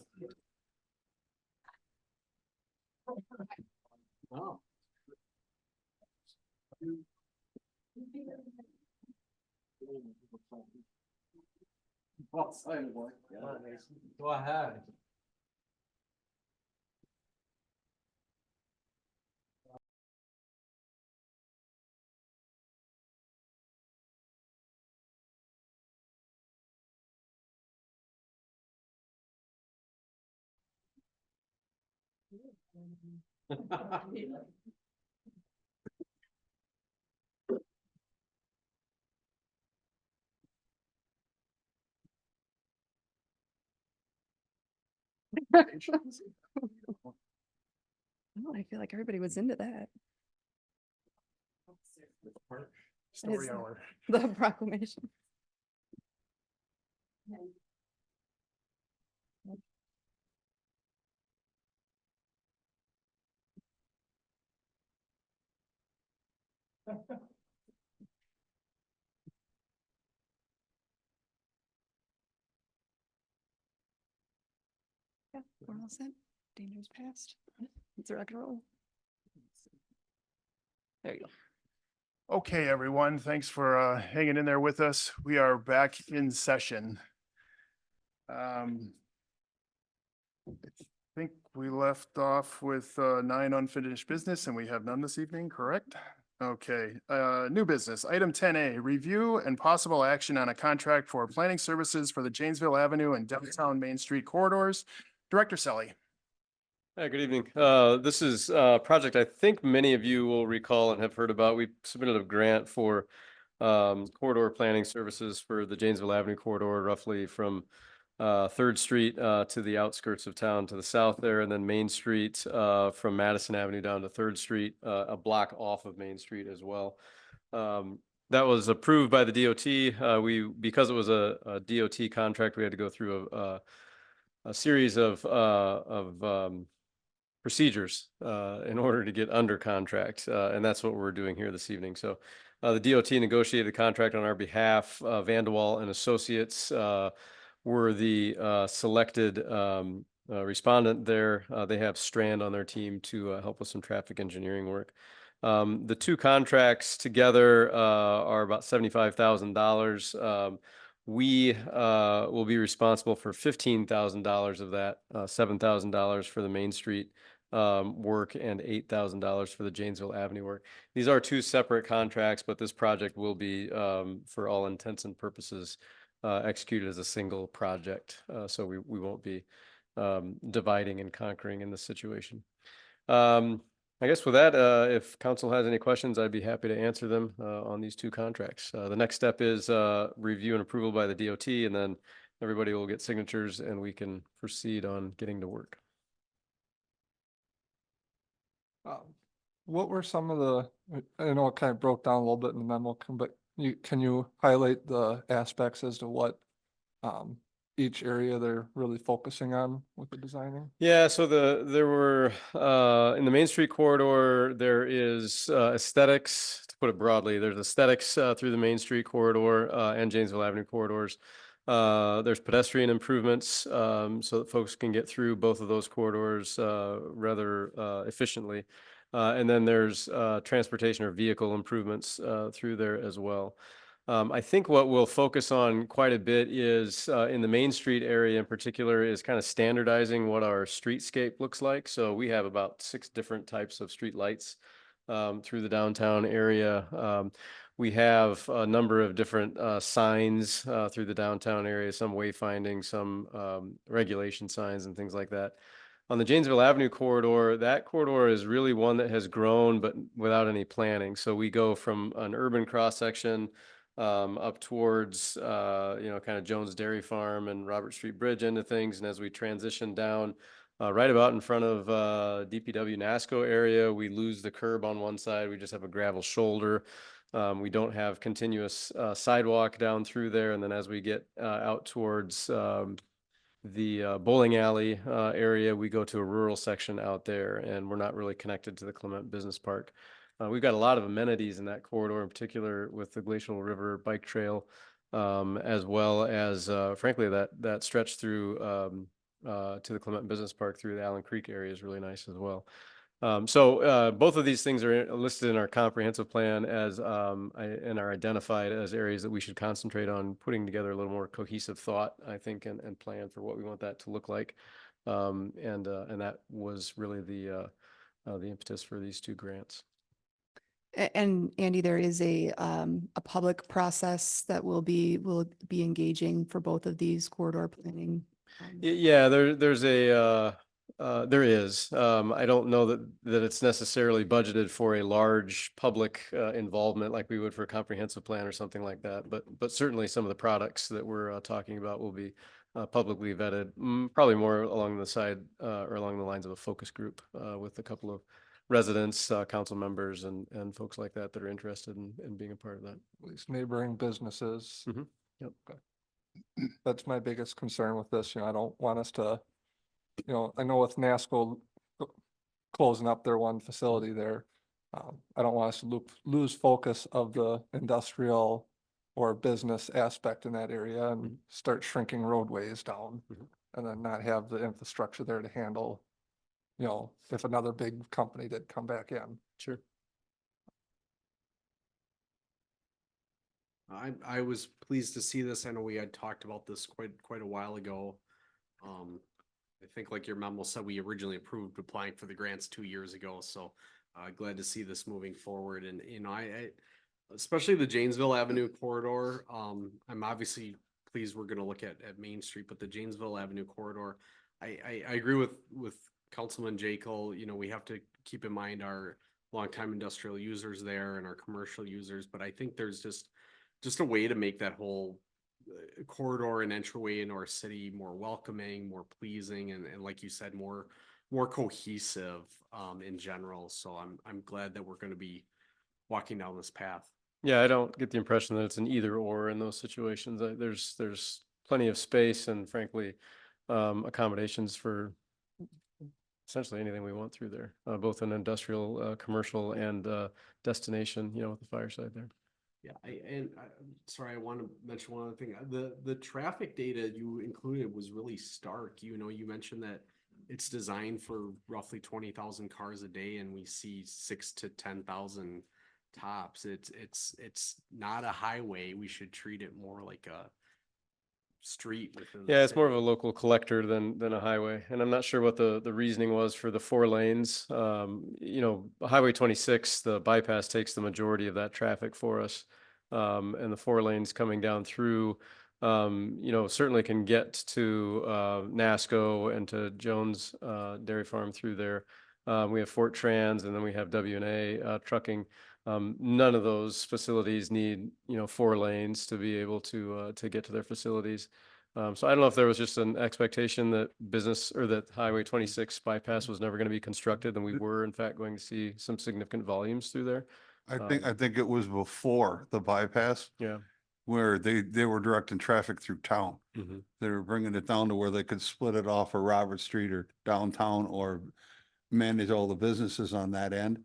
Go ahead. Oh, I feel like everybody was into that. Story Is- hour. The proclamation. Yeah, we're all set. Danger's passed. It's a rock and roll. There you go. Okay, everyone, thanks for hanging in there with us. We are back in session. I think we left off with 9 unfinished business and we have none this evening, correct? Okay, new business, item 10A, review and possible action on a contract for planning services for the Janesville Avenue and downtown Main Street corridors. Director Selly. Hi, good evening. This is a project I think many of you will recall and have heard about. We submitted a grant for corridor planning services for the Janesville Avenue corridor, roughly from 3rd Street to the outskirts of town to the south there, and then Main Street from Madison Avenue down to 3rd Street, a block off of Main Street as well. That was approved by the DOT. Because it was a DOT contract, we had to go through a series of procedures in order to get under contract. And that's what we're doing here this evening. So the DOT negotiated a contract on our behalf. Vanderwall and Associates were the selected respondent there. They have Strand on their team to help with some traffic engineering work. The two contracts together are about $75,000. We will be responsible for $15,000 of that, $7,000 for the Main Street work and $8,000 for the Janesville Avenue work. These are two separate contracts, but this project will be, for all intents and purposes, executed as a single project. So we won't be dividing and conquering in this situation. I guess with that, if council has any questions, I'd be happy to answer them on these two contracts. The next step is review and approval by the DOT, and then everybody will get signatures and we can proceed on getting to work. What were some of the, I know it kind of broke down a little bit in the memo, but can you highlight the aspects as to what each area they're really focusing on with the designing? Yeah, so there were in the Main Street corridor, there is aesthetics, to put it broadly, there's aesthetics through the Main Street corridor and Janesville Avenue corridors. There's pedestrian improvements so that folks can get through both of those corridors rather efficiently. And then there's transportation or vehicle improvements through there as well. I think what we'll focus on quite a bit is in the Main Street area in particular is kind of standardizing what our streetscape looks like. So we have about 6 different types of street lights through the downtown area. We have a number of different signs through the downtown area, some wayfinding, some regulation signs and things like that. On the Janesville Avenue corridor, that corridor is really one that has grown, but without any planning. So we go from an urban cross section up towards, kind of Jones Dairy Farm and Robert Street Bridge into things. And as we transition down right about in front of DPW NASCO area, we lose the curb on one side. We just have a gravel shoulder. We don't have continuous sidewalk down through there. And then as we get out towards the bowling alley area, we go to a rural section out there, and we're not really connected to the Clement Business Park. We've got a lot of amenities in that corridor, in particular with the Glacial River Bike Trail, as well as, frankly, that stretch through to the Clement Business Park through the Allen Creek area is really nice as well. So both of these things are listed in our comprehensive plan as and are identified as areas that we should concentrate on putting together a little more cohesive thought, I think, and plan for what we want that to look like. And that was really the impetus for these two grants. And Andy, there is a public process that will be engaging for both of these corridor planning. Yeah, there's a there is. I don't know that it's necessarily budgeted for a large public involvement like we would for a comprehensive plan or something like that. But certainly some of the products that we're talking about will be publicly vetted, probably more along the side or along the lines of a focus group with a couple of residents, council members, and folks like that that are interested in being a part of that. At least neighboring businesses. Mhm. Yep. Okay. That's my biggest concern with this. I don't want us to, I know with NASCO closing up their one facility there, I don't want us to lose focus of the industrial or business aspect in that area and start shrinking roadways down and then not have the infrastructure there to handle, if another big company did come back in. Sure. I was pleased to see this. I know we had talked about this quite a while ago. I think like your memo said, we originally approved applying for the grants 2 years ago. So glad to see this moving forward. And, I especially the Janesville Avenue corridor, I'm obviously pleased we're going to look at Main Street, but the Janesville Avenue corridor, I agree with Councilman Jekyll. We have to keep in mind our longtime industrial users there and our commercial users, but I think there's just a way to make that whole corridor and entryway into our city more welcoming, more pleasing, and like you said, more cohesive in general. So I'm glad that we're going to be walking down this path. Yeah, I don't get the impression that it's an either or in those situations. There's plenty of space and frankly accommodations for essentially anything we want through there, both in industrial, commercial, and destination, with the fireside there. Yeah, sorry, I want to mention one other thing. The traffic data you included was really stark. You know, you mentioned that it's designed for roughly 20,000 cars a day and we see 6 to 10,000 tops. It's not a highway. We should treat it more like a street within the Yeah, it's more of a city. local collector than a highway. And I'm not sure what the reasoning was for the 4 lanes. You know, Highway 26, the bypass takes the majority of that traffic for us. And the 4 lanes coming down through, you know, certainly can get to NASCO and to Jones Dairy Farm through there. We have Fort Trans and then we have W&A trucking. None of those facilities need, you know, 4 lanes to be able to get to their facilities. So I don't know if there was just an expectation that business or that Highway 26 bypass was never going to be constructed, and we were in fact going to see some significant volumes through there. I think it was before the bypass Yeah. where they were directing traffic through town. Mm-hmm. They were bringing it down to where they could split it off of Robert Street or downtown or manage all the businesses on that end.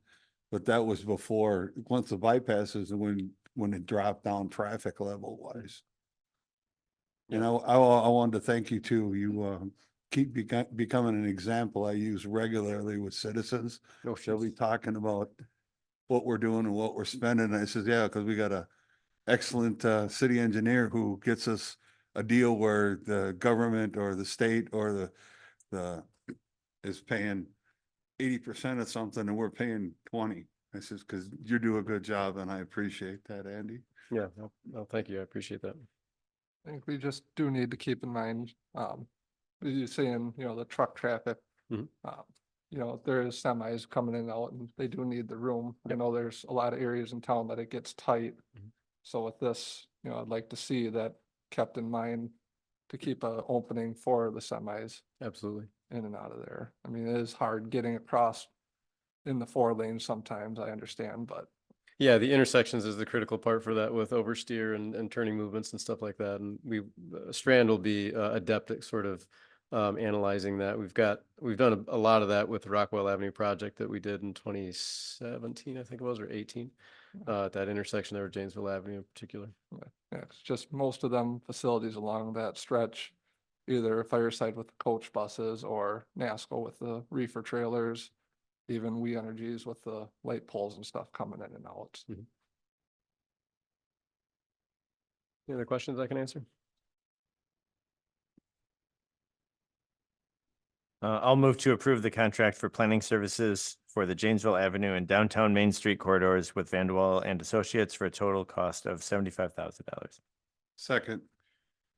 But that was before, once the bypass is when it dropped down traffic level wise. And I wanted to thank you too. You keep becoming an example I use regularly with citizens. They'll be talking about what we're doing and what we're spending. And I says, yeah, because we got a excellent city engineer who gets us a deal where the government or the state or the is paying 80% of something and we're paying 20. I says, because you do a good job and I appreciate that, Andy. Yeah. No, thank you. I appreciate that. I think we just do need to keep in mind, as you're saying, you know, the truck traffic. Mhm. You know, there is semis coming in and out and they do need the room. I know there's a lot of areas in town that it gets tight. Mhm. So with this, you know, I'd like to see that kept in mind to keep a opening for the semis Absolutely. in and out of there. I mean, it is hard getting across in the 4 lanes sometimes, I understand, but Yeah, the intersections is the critical part for that with oversteer and turning movements and stuff like that. And Strand will be adept at sort of analyzing that. We've done a lot of that with the Rockwell Avenue project that we did in 2017, I think it was, or 18. At that intersection there with Janesville Avenue in particular. yeah, it's just most of them facilities along that stretch, either Fireside with the coach buses or NASCO with the reefer trailers, even We Energies with the light poles and stuff coming in and out. Any other questions I can answer? I'll move to approve the contract for planning services for the Janesville Avenue and downtown Main Street corridors with Vanderwall and Associates for a total cost of $75,000. Second.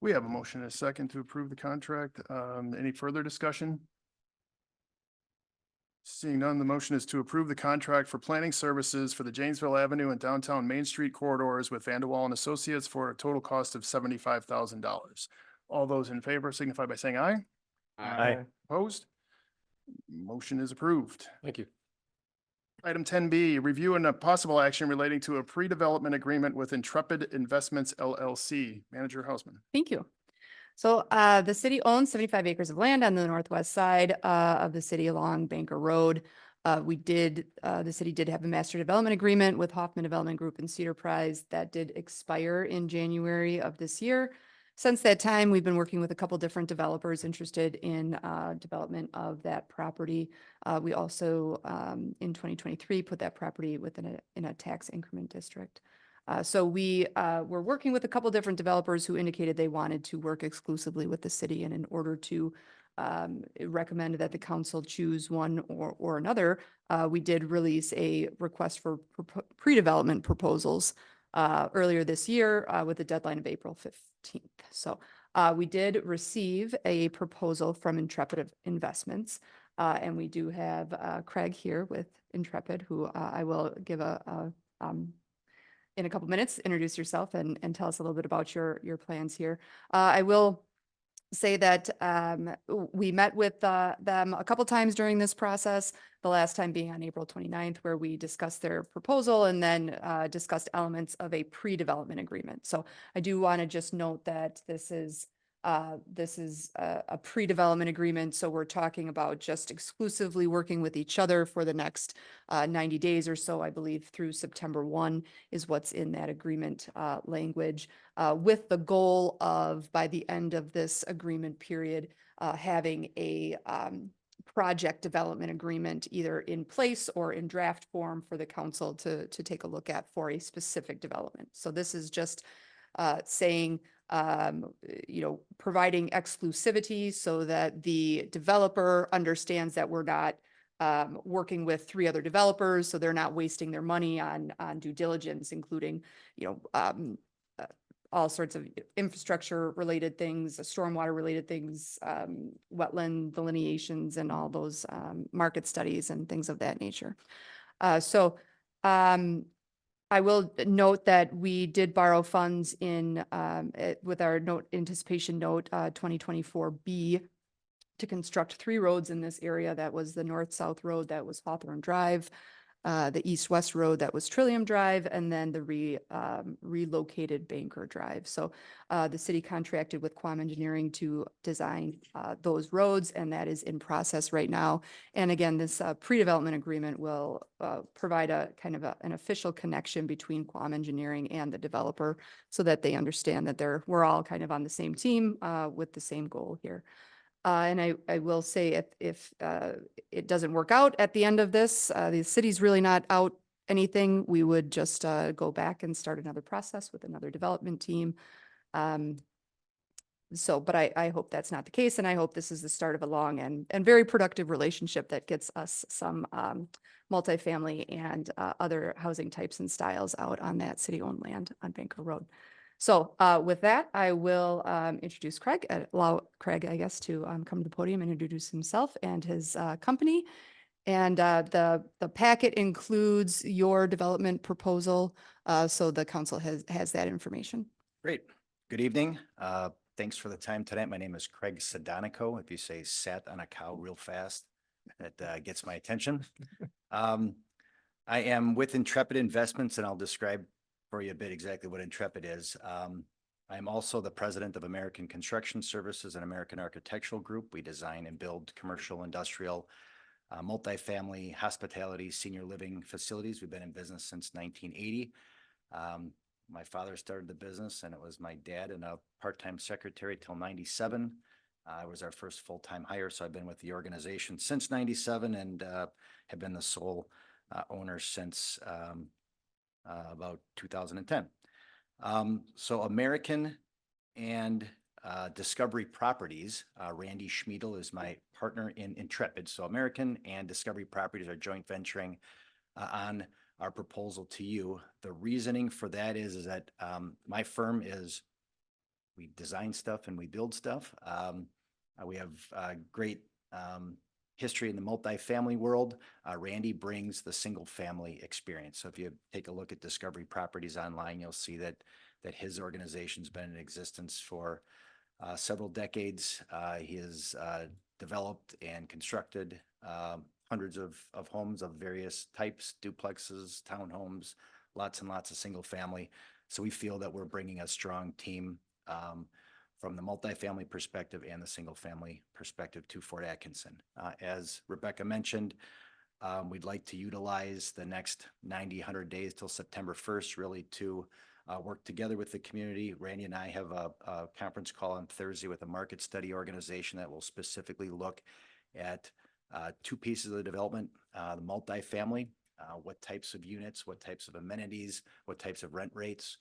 We have a motion and a second to approve the contract. Any further discussion? Seeing none, the motion is to approve the contract for planning services for the Janesville Avenue and downtown Main Street corridors with Vanderwall and Associates for a total cost of $75,000. All those in favor signify by saying aye. Aye. Opposed? Motion is approved. Thank you. Item 10B, review and a possible action relating to a pre-development agreement with Intrepid Investments LLC. Manager Hausman. Thank you. So the city owns 75 acres of land on the northwest side of the city along Banker Road. The city did have a master development agreement with Hoffman Development Group and Cedar Prize that did expire in January of this year. Since that time, we've been working with a couple different developers interested in development of that property. We also, in 2023, put that property in a tax increment district. So we were working with a couple different developers who indicated they wanted to work exclusively with the city, and in order to recommend that the council choose one or another, we did release a request for pre-development proposals earlier this year with a deadline of April 15th. So we did receive a proposal from Intrepid Investments, and we do have Craig here with Intrepid, who I will give in a couple minutes, introduce yourself and tell us a little bit about your plans here. I will say that we met with them a couple times during this process, the last time being on April 29th, where we discussed their proposal and then discussed elements of a pre-development agreement. So I do want to just note that this is This is a pre-development agreement, so we're talking about just exclusively working with each other for the next 90 days or so, I believe, through September 1 is what's in that agreement language, with the goal of, by the end of this agreement period, having a project development agreement either in place or in draft form for the council to take a look at for a specific development. So this is just saying, providing exclusivity so that the developer understands that we're not working with 3 other developers, so they're not wasting their money on due diligence, including, all sorts of infrastructure related things, stormwater related things, wetland delineations and all those market studies and things of that nature. I will note that we did borrow funds with our anticipation note 2024B to construct 3 roads in this area. That was the north-south road, that was Hawthorne Drive, the east-west road, that was Trillium Drive, and then the relocated Banker Drive. So the city contracted with Quam Engineering to design those roads, and that is in process right now. And again, this pre-development agreement will provide a kind of an official connection between Quam Engineering and the developer so that they understand that we're all kind of on the same team with the same goal here. And I will say if it doesn't work out at the end of this, the city's really not out anything, we would just go back and start another process with another development team. But I hope that's not the case, and I hope this is the start of a long and very productive relationship that gets us some multifamily and other housing types and styles out on that city-owned land on Banker Road. So with that, I will introduce Craig, allow Craig, I guess, to come to the podium and introduce himself and his company. And the packet includes your development proposal, so the council has that information. Great. Good evening. Thanks for the time tonight. My name is Craig Sadonico. If you say sat on a cow real fast, that gets my attention. I am with Intrepid Investments, and I'll describe for you a bit exactly what Intrepid is. I'm also the president of American Construction Services and American Architectural Group. We design and build commercial, industrial, multifamily, hospitality, senior living facilities. We've been in business since 1980. My father started the business, and it was my dad and a part-time secretary till 97. I was our first full-time hire, so I've been with the organization since 97 and have been the sole owner since about 2010. So American and Discovery Properties, Randy Schmiedel is my partner in Intrepid. So American and Discovery Properties are joint venturing on our proposal to you. The reasoning for that is that my firm we design stuff and we build stuff. We have great history in the multifamily world. Randy brings the single family experience. So if you take a look at Discovery Properties online, you'll see that his organization's been in existence for several decades. He has developed and constructed hundreds of homes of various types, duplexes, townhomes, lots and lots of single family. So we feel that we're bringing a strong team from the multifamily perspective and the single family perspective to Fort Atkinson. As Rebecca mentioned, we'd like to utilize the next 90, 100 days till September 1st really to work together with the community. Randy and I have a conference call on Thursday with a market study organization that will specifically look at 2 pieces of the development, the multifamily, what types of units, what types of amenities, what types of rent rates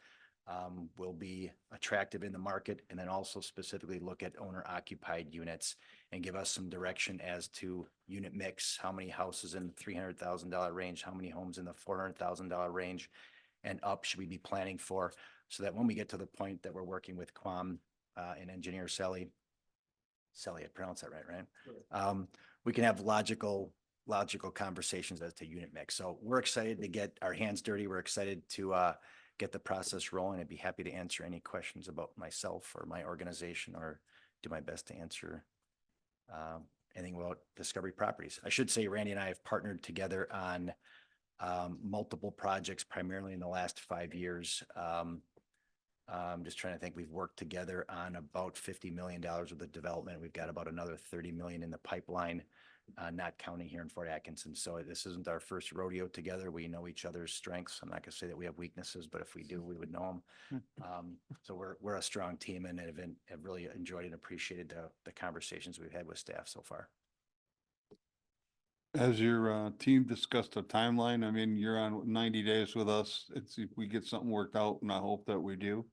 will be attractive in the market, and then also specifically look at owner occupied units and give us some direction as to unit mix, how many houses in the $300,000 range, how many homes in the $400,000 range and up should we be planning for, so that when we get to the point that we're working with Quam and engineer Sally, I pronounced that right? We can have logical conversations as to unit mix. So we're excited to get our hands dirty. We're excited to get the process rolling. I'd be happy to answer any questions about myself or my organization, or do my best to answer anything about Discovery Properties. I should say Randy and I have partnered together on multiple projects, primarily in the last 5 years. Just trying to think, we've worked together on about $50 million of the development. We've got about another 30 million in the pipeline, not counting here in Fort Atkinson. So this isn't our first rodeo together. We know each other's strengths. I'm not gonna say that we have weaknesses, but if we do, we would know them. So we're a strong team and have really enjoyed and appreciated the conversations we've had with staff so far. Has your team discussed a timeline? I mean, you're on 90 days with us. It's if we get something worked out, and I hope that we do.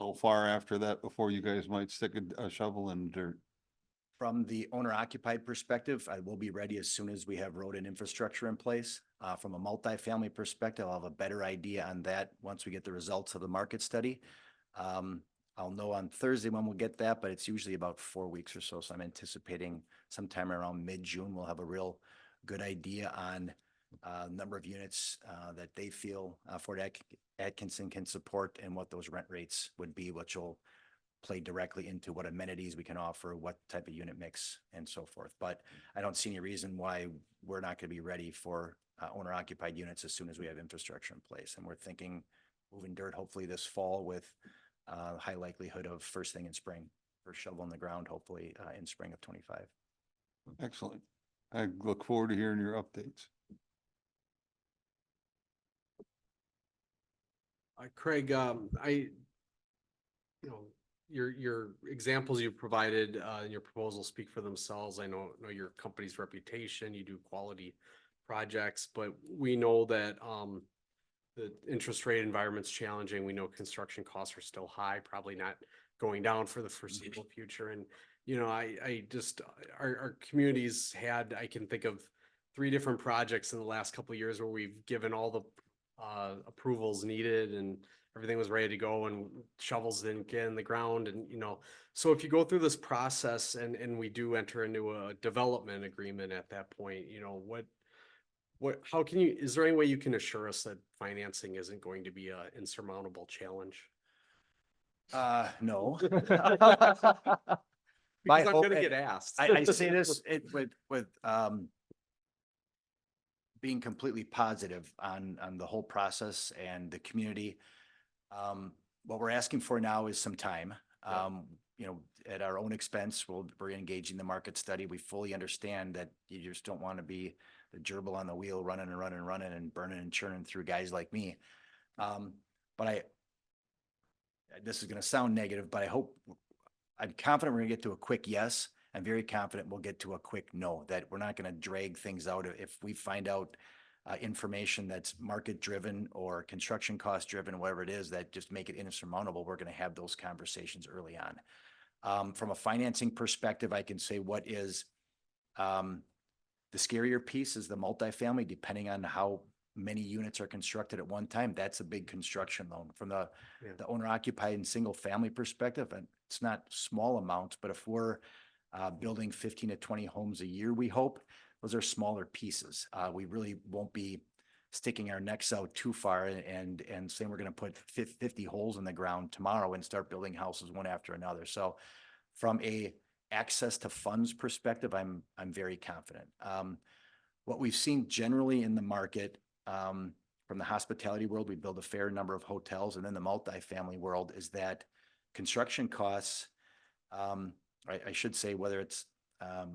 How far after that before you guys might stick a shovel in the dirt? From the owner occupied perspective, I will be ready as soon as we have road and infrastructure in place. From a multifamily perspective, I'll have a better idea on that once we get the results of the market study. I'll know on Thursday when we'll get that, but it's usually about 4 weeks or so. So I'm anticipating sometime around mid-June, we'll have a real good idea on number of units that they feel Fort Atkinson can support and what those rent rates would be, which will play directly into what amenities we can offer, what type of unit mix and so forth. But I don't see any reason why we're not going to be ready for owner occupied units as soon as we have infrastructure in place. And we're thinking moving dirt hopefully this fall with high likelihood of first thing in spring, first shovel in the ground, hopefully in spring of 25. Excellent. I look forward to hearing your updates. Craig, your examples you provided, in your proposal speak for themselves. I know your company's reputation, you do quality projects, but we know that, the interest rate environment's challenging. We know construction costs are still high, probably not going down for the foreseeable future. And, I just, our communities had, I can think of 3 different projects in the last couple of years where we've given all the approvals needed and everything was ready to go and shovels didn't get in the ground. And, so if you go through this process and we do enter into a development agreement at that point, how can you, is there any way you can assure us that financing isn't going to be an insurmountable challenge? No. Because I'm gonna get asked. I say this with being completely positive on the whole process and the community. What we're asking for now is some time. At our own expense, we're engaging the market study. We fully understand that you just don't want to be the gerbil on the wheel running and running and running and burning and churning through guys like me. But this is going to sound negative, but I'm confident we're going to get to a quick yes. I'm very confident we'll get to a quick no, that we're not going to drag things out. If we find out information that's market driven or construction cost driven, whatever it is, that just make it insurmountable, we're going to have those conversations early on. From a financing perspective, I can say what is the scarier piece is the multifamily, depending on how many units are constructed at one time. That's a big construction loan. From the owner occupied and single family perspective, and it's not small amounts, but if we're building 15 to 20 homes a year, we hope those are smaller pieces. We really won't be sticking our necks out too far and saying we're going to put 50 holes in the ground tomorrow and start building houses one after another. So from a access to funds perspective, I'm very confident. What we've seen generally in the market, from the hospitality world, we build a fair number of hotels, and then the multifamily world is that construction costs, I should say, whether it's a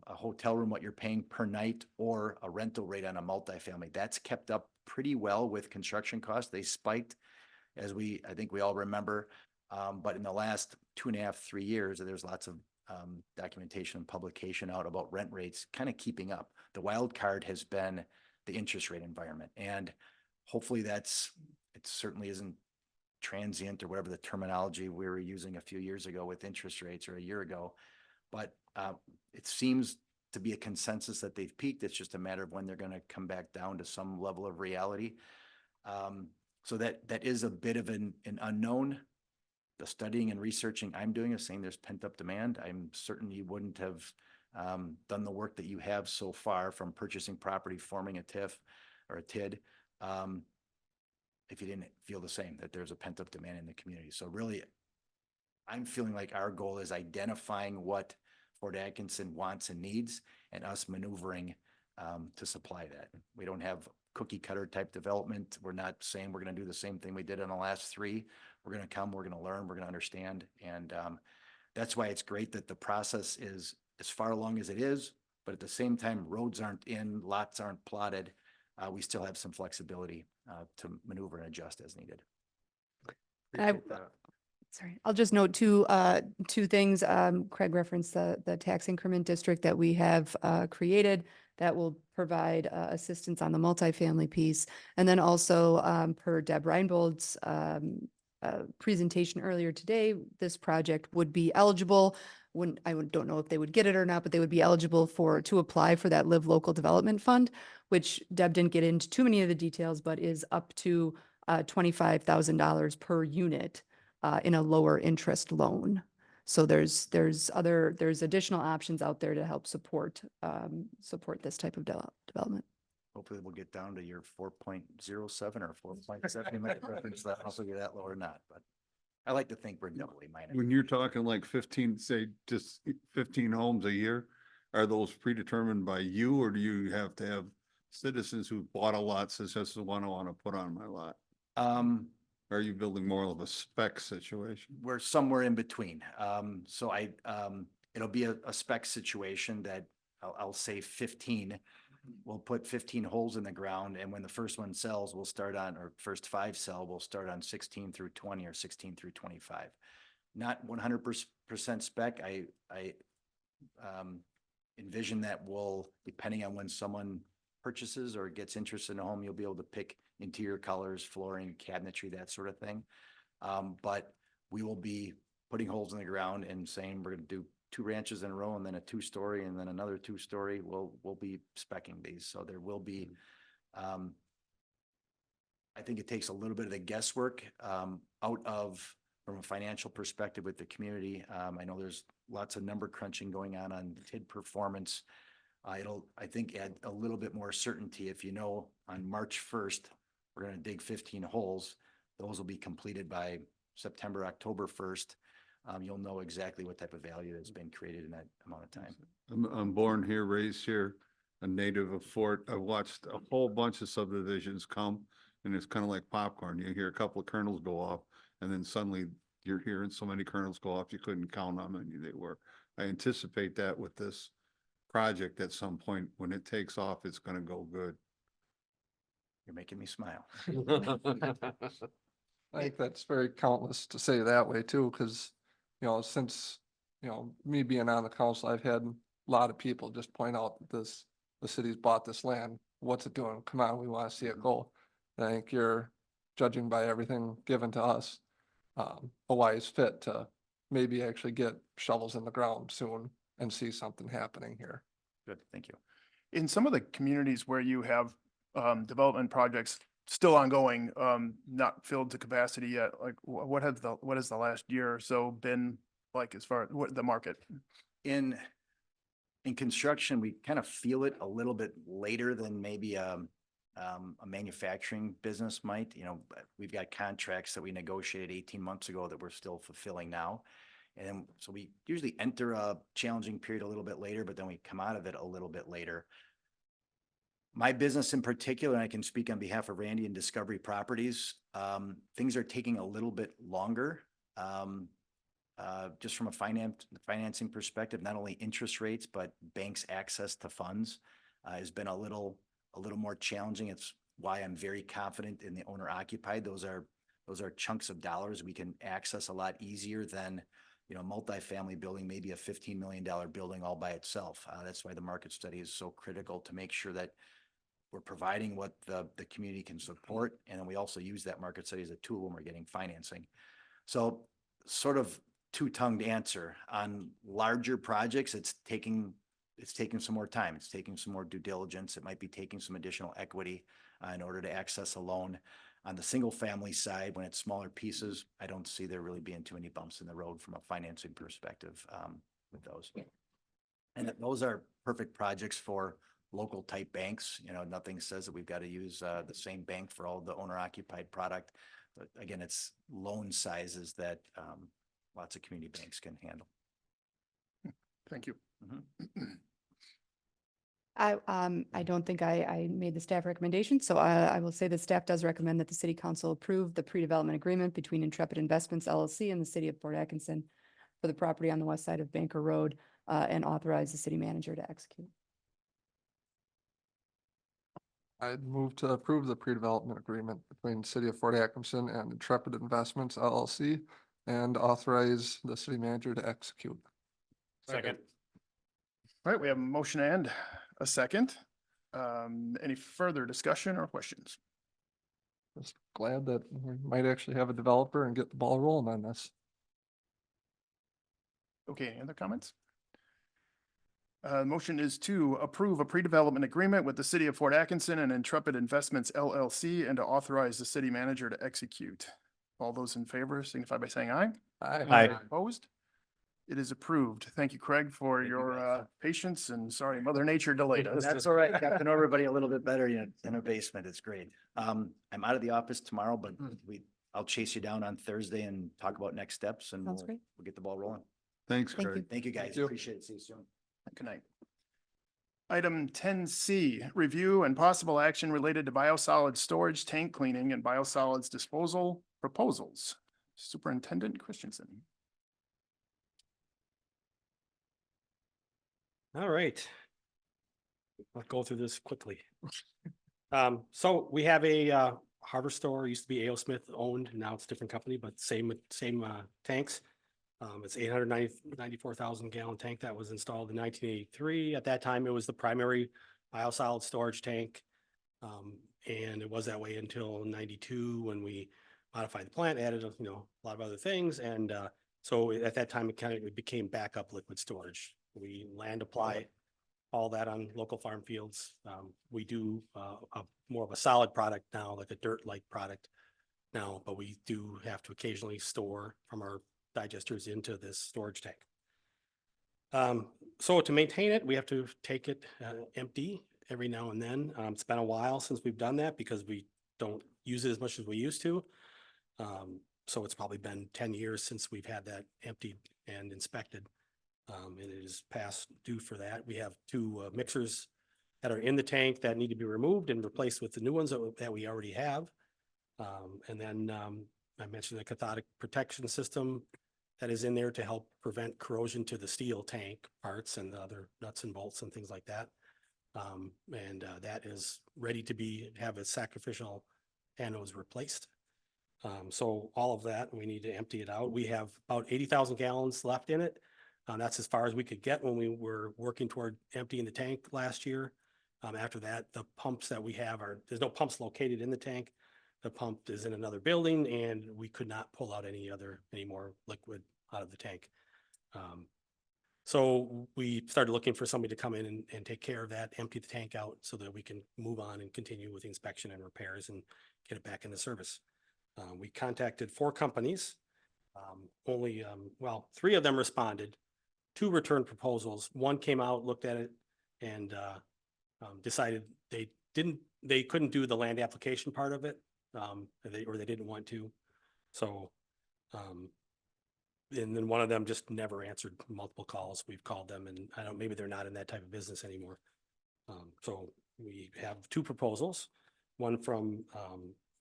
hotel room, what you're paying per night, or a rental rate on a multifamily, that's kept up pretty well with construction costs. They spiked, as I think we all remember. But in the last 2.5, 3 years, there's lots of documentation and publication out about rent rates kind of keeping up. The wild card has been the interest rate environment. And hopefully it certainly isn't transient or whatever the terminology we were using a few years ago with interest rates or a year ago. But it seems to be a consensus that they've peaked. It's just a matter of when they're going to come back down to some level of reality. So that is a bit of an unknown. The studying and researching I'm doing is saying there's pent-up demand. I'm certain you wouldn't have done the work that you have so far from purchasing property, forming a TIF or a TID, if you didn't feel the same, that there's a pent-up demand in the community. So really, I'm feeling like our goal is identifying what Fort Atkinson wants and needs and us maneuvering to supply that. We don't have cookie cutter type development. We're not saying we're going to do the same thing we did in the last three. We're going to come, we're going to learn, we're going to understand. And that's why it's great that the process is as far along as it is, but at the same time, roads aren't in, lots aren't plotted. We still have some flexibility to maneuver and adjust as needed. Appreciate Sorry, I'll just note two things. Craig referenced the tax increment district that we have created that will provide assistance on the multifamily piece. And then also per Deb Reinbold's presentation earlier today, this project would be eligible. Don't know if they would get it or not, but they would be eligible to apply for that Live Local Development Fund, which Deb didn't get into too many of the details, but is up to $25,000 per unit in a lower interest loan. So there's additional options out there to help support this type of development. Hopefully we'll get down to your 4.07 or 4.7. You might reference that, also get that low or not, but I like to think we're doubly minded. When you're talking like 15, say just 15 homes a year, are those predetermined by you, or do you have to have citizens who bought a lot, says this is the one I want to put on my lot? Are you building more of a spec situation? We're somewhere in between. So it'll be a spec situation that I'll say 15. We'll put 15 holes in the ground, and when the first one sells, we'll start on, or first 5 sell, we'll start on 16 through 20 or 16 through 25. Not 100% spec. I envision that will, depending on when someone purchases or gets interested in a home, you'll be able to pick interior colors, flooring, cabinetry, that sort of thing. But we will be putting holes in the ground and saying we're going to do 2 ranches in a row and then a 2-story and then another 2-story. We'll be speccing these. So there will be, I think it takes a little bit of the guesswork out of, from a financial perspective with the community. I know there's lots of number crunching going on TID performance. It'll, I think, add a little bit more certainty. If you know on March 1st, we're going to dig 15 holes. Those will be completed by September, October 1st. You'll know exactly what type of value has been created in that amount of time. I'm born here, raised here, a native of Fort. I watched a whole bunch of subdivisions come, and it's kind of like popcorn. You hear a couple of kernels go off, and then suddenly you're hearing so many kernels go off, you couldn't count how many they were. I anticipate that with this project at some point, when it takes off, it's going to go good. You're making me smile. I think that's very countless to say that way too, because, since, me being on the council, I've had a lot of people just point out that the city's bought this land. What's it doing? Come on, we want to see it go. And I think you're judging by everything given to us, a wise fit to maybe actually get shovels in the ground soon and see something happening here. Good, thank you. In some of the communities where you have development projects still ongoing, not filled to capacity yet, like what has the last year or so been like as far as what the market? In construction, we kind of feel it a little bit later than maybe a manufacturing business might. We've got contracts that we negotiated 18 months ago that we're still fulfilling now. And so we usually enter a challenging period a little bit later, but then we come out of it a little bit later. My business in particular, and I can speak on behalf of Randy and Discovery Properties, things are taking a little bit longer. Just from a financing perspective, not only interest rates, but banks' access to funds has been a little more challenging. It's why I'm very confident in the owner occupied. Those are chunks of dollars we can access a lot easier than multifamily building, maybe a $15 million building all by itself. That's why the market study is so critical, to make sure that we're providing what the community can support. And then we also use that market study as a tool when we're getting financing. So sort of two-tongued answer. On larger projects, it's taking some more time. It's taking some more due diligence. It might be taking some additional equity in order to access a loan. On the single family side, when it's smaller pieces, I don't see there really being too many bumps in the road from a financing perspective with those. And those are perfect projects for local type banks. Nothing says that we've got to use the same bank for all the owner occupied product. But again, it's loan sizes that lots of community banks can handle. Thank you. I don't think I made the staff recommendation, so I will say that staff does recommend that the city council approve the pre-development agreement between Intrepid Investments LLC and the city of Port Atkinson for the property on the west side of Banker Road, and authorize the city manager to execute. I'd move to approve the pre-development agreement between the city of Fort Atkinson and Intrepid Investments LLC and authorize the city manager to execute. Second. All right, we have a motion and a second. Any further discussion or questions? Just glad that we might actually have a developer and get the ball rolling on this. Okay, any other comments? Motion is to approve a pre-development agreement with the city of Fort Atkinson and Intrepid Investments LLC and to authorize the city manager to execute. All those in favor signify by saying aye. Aye. Opposed? It is approved. Thank you, Craig, for Thank you, your guys. patience, and sorry, Mother Nature delayed us. That's all right. Got to know everybody a little bit better in a basement. It's great. I'm out of the office tomorrow, but I'll chase you down on Thursday and talk about next steps and Sounds we'll great. get the ball rolling. Thanks, Thank Craig. you. Thank you, guys. Thank you. Appreciate it. See you soon. Good night. Item 10C, review and possible action related to biosolids storage, tank cleaning, and biosolids disposal proposals. Superintendent Christensen. All right. I'll go through this quickly. So we have a hardware store, used to be A.O. Smith owned, now it's a different company, but same tanks. It's 894,000 gallon tank that was installed in 1983. At that time, it was the primary biosolid storage tank. And it was that way until 92 when we modified the plant, added, a lot of other things. And so at that time, it became backup liquid storage. We land apply all that on local farm fields. We do more of a solid product now, like a dirt-like product now, but we do have to occasionally store from our digesters into this storage tank. So to maintain it, we have to take it empty every now and then. It's been a while since we've done that because we don't use it as much as we used to. So it's probably been 10 years since we've had that emptied and inspected. And it is past due for that. We have two mixers that are in the tank that need to be removed and replaced with the new ones that we already have. And then I mentioned the cathodic protection system that is in there to help prevent corrosion to the steel tank parts and the other nuts and bolts and things like that. And that is ready to have its sacrificial anodes replaced. So all of that, we need to empty it out. We have about 80,000 gallons left in it. That's as far as we could get when we were working toward emptying the tank last year. After that, the pumps that we have there's no pumps located in the tank. The pump is in another building and we could not pull out any more liquid out of the tank. So we started looking for somebody to come in and take care of that, empty the tank out so that we can move on and continue with the inspection and repairs and get it back into service. We contacted 4 companies. Only, 3 of them responded. 2 returned proposals. 1 came out, looked at it and decided they couldn't do the land application part of it. Or they didn't want to. So, and then one of them just never answered multiple calls. We've called them and maybe they're not in that type of business anymore. So we have 2 proposals, one from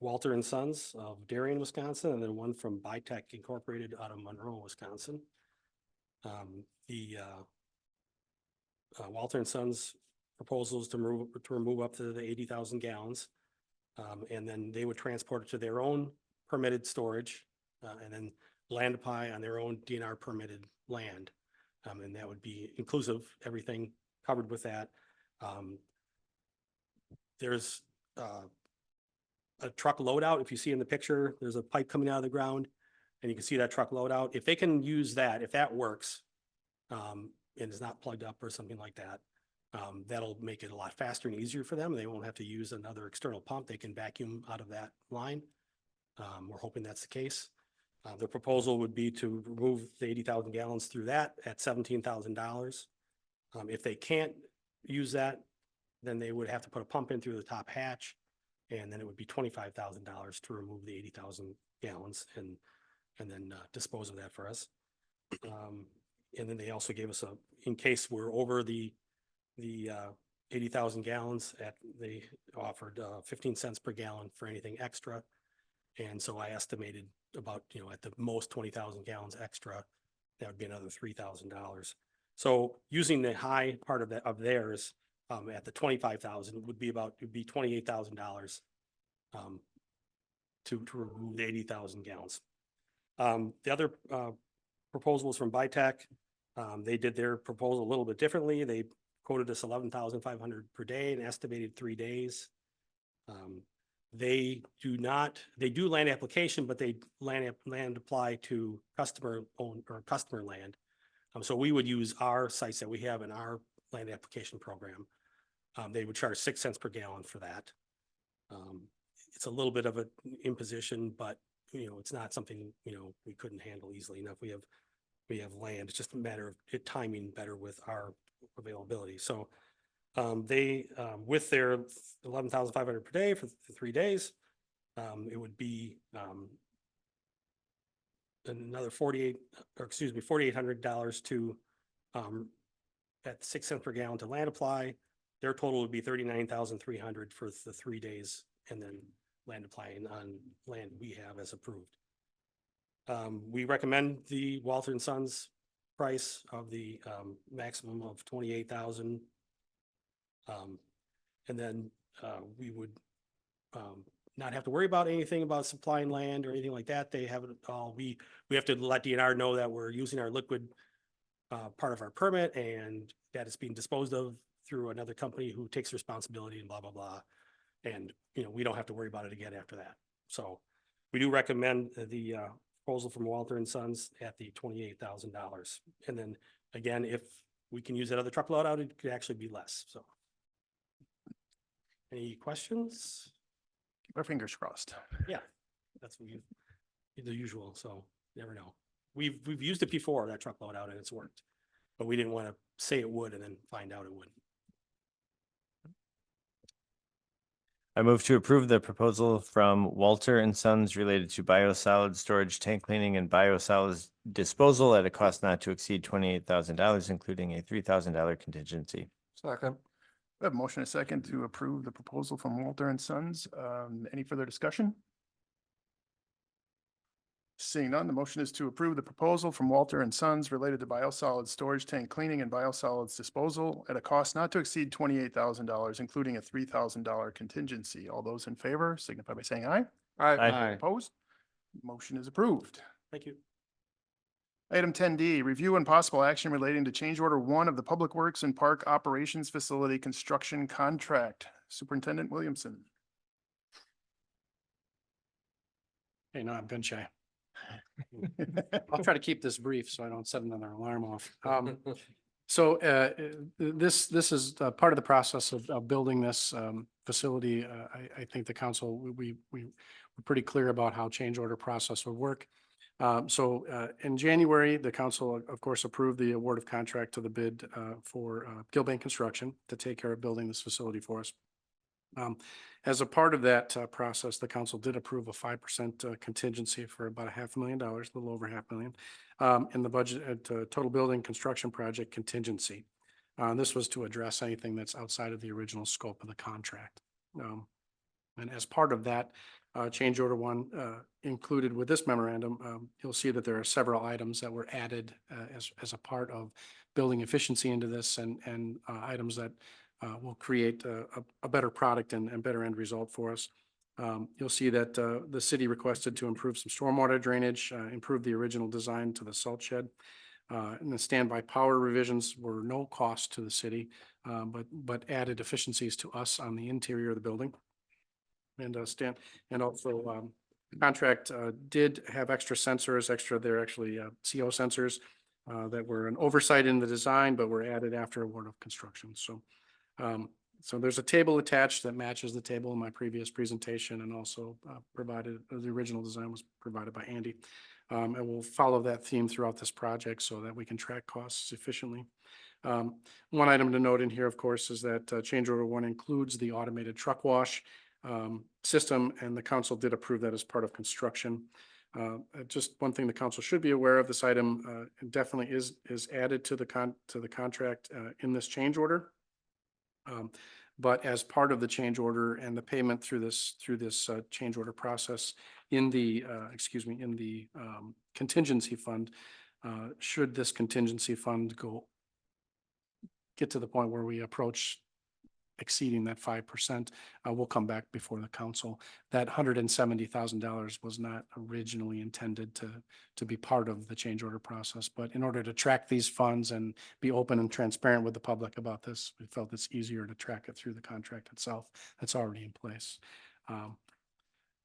Walter and Sons of Darien, Wisconsin, and then one from Bitech Incorporated out of Monroe, Wisconsin. The Walter and Sons proposals to remove up to the 80,000 gallons. And then they would transport it to their own permitted storage, and then land apply on their own DNR permitted land. And that would be inclusive, everything covered with that. There's a truck loadout. If you see in the picture, there's a pipe coming out of the ground and you can see that truck loadout. If they can use that, if that works, and is not plugged up or something like that, that'll make it a lot faster and easier for them. They won't have to use another external pump. They can vacuum out of that line. We're hoping that's the case. The proposal would be to remove the 80,000 gallons through that at $17,000. If they can't use that, then they would have to put a pump in through the top hatch, and then it would be $25,000 to remove the 80,000 gallons and then dispose of that for us. And then they also gave us in case we're over the 80,000 gallons at, they offered 15 cents per gallon for anything extra. And so I estimated about, at the most 20,000 gallons extra, that would be another $3,000. So using the high part of that, of theirs, at the 25,000 would be $28,000 to remove the 80,000 gallons. The other proposal was from Bitech. They did their proposal a little bit differently. They quoted us 11,500 per day and estimated 3 days. They do land application, but they land apply to customer owned or customer land. So we would use our sites that we have in our land application program. They would charge 6 cents per gallon for that. It's a little bit of an imposition, but it's not something, we couldn't handle easily enough. We have land. It's just a matter of it timing better with our availability. So they, with their 11,500 per day for 3 days, it would be another $4,800 to at 6 cents per gallon to land apply. Their total would be 39,300 for the 3 days, and then land applying on land we have as approved. We recommend the Walter and Sons price of the maximum of 28,000. And then we would not have to worry about anything about supplying land or anything like that. They have it all. We have to let DNR know that we're using our liquid part of our permit and that it's being disposed of through another company who takes responsibility and blah, blah, blah. And, we don't have to worry about it again after that. So we do recommend the proposal from Walter and Sons at the $28,000. And then again, if we can use that other truckload out, it could actually be less. So any questions? Keep our fingers crossed. Yeah, that's what the usual. So never know. We've used it before, that truckload out, and it's worked, but we didn't want to say it would and then find out it wouldn't. I move to approve the proposal from Walter and Sons related to biosolids storage, tank cleaning, and biosolids disposal at a cost not to exceed $28,000, including a $3,000 contingency. Second. We have a motion and a second to approve the proposal from Walter and Sons. Any further discussion? Seeing none, the motion is to approve the proposal from Walter and Sons related to biosolids storage, tank cleaning, and biosolids disposal at a cost not to exceed $28,000, including a $3,000 contingency. All those in favor signify by saying aye. Aye. Opposed? Motion is approved. Thank you. Item 10D, review and possible action relating to change order 1 of the Public Works and Park Operations Facility Construction Contract. Superintendent Williamson. Hey, no, I'm gun shy. I'll try to keep this brief so I don't set another alarm off. So this is part of the process of building this facility. I think the council, we're pretty clear about how change order process would work. So in January, the council, of course, approved the award of contract to the bid for Gilbane Construction to take care of building this facility for us. As a part of that process, the council did approve a 5% contingency for about $500,000, a little over $500,000 in the budget total building construction project contingency. This was to address anything that's outside of the original scope of the contract. And as part of that, change order 1 included with this memorandum, you'll see that there are several items that were added as a part of building efficiency into this and items that will create a better product and better end result for us. You'll see that the city requested to improve some stormwater drainage, improve the original design to the salt shed. And the standby power revisions were no cost to the city, but added efficiencies to us on the interior of the building. And also contract did have extra sensors, they're actually CO sensors that were an oversight in the design, but were added after award of construction. So there's a table attached that matches the table in my previous presentation and also provided, the original design was provided by Andy. And we'll follow that theme throughout this project so that we can track costs efficiently. One item to note in here, of course, is that change order 1 includes the automated truck wash system, and the council did approve that as part of construction. Just one thing the council should be aware of, this item definitely is added to the contract in this change order. But as part of the change order and the payment through this change order process in the, in the contingency fund, should this contingency fund get to the point where we approach exceeding that 5%, we'll come back before the council. That $170,000 was not originally intended to be part of the change order process, but in order to track these funds and be open and transparent with the public about this, we felt it's easier to track it through the contract itself that's already in place.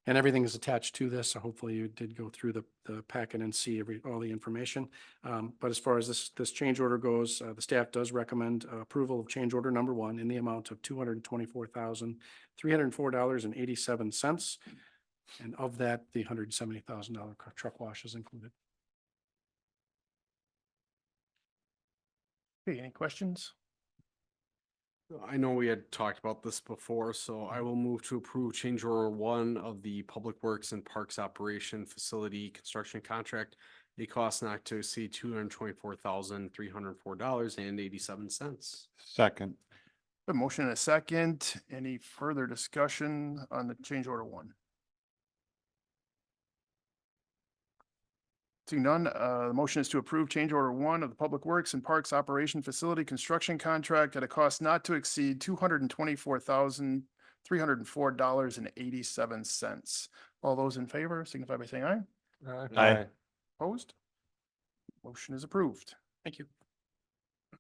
And everything is attached to this, so hopefully you did go through the packet and see all the information. But as far as this change order goes, the staff does recommend approval of change order number 1 in the amount of $224,304.87. And of that, the $170,000 truck wash is included. Okay, any questions? I know we had talked about this before, so I will move to approve change order 1 of the Public Works and Parks Operation Facility Construction Contract. A cost not to exceed $224,304.87. Second. A motion and a second. Any further discussion on the change order 1? Seeing none, the motion is to approve change order 1 of the Public Works and Parks Operation Facility Construction Contract at a cost not to exceed $224,304.87. All those in favor signify by saying aye. Aye. Opposed? Motion is approved. Thank you.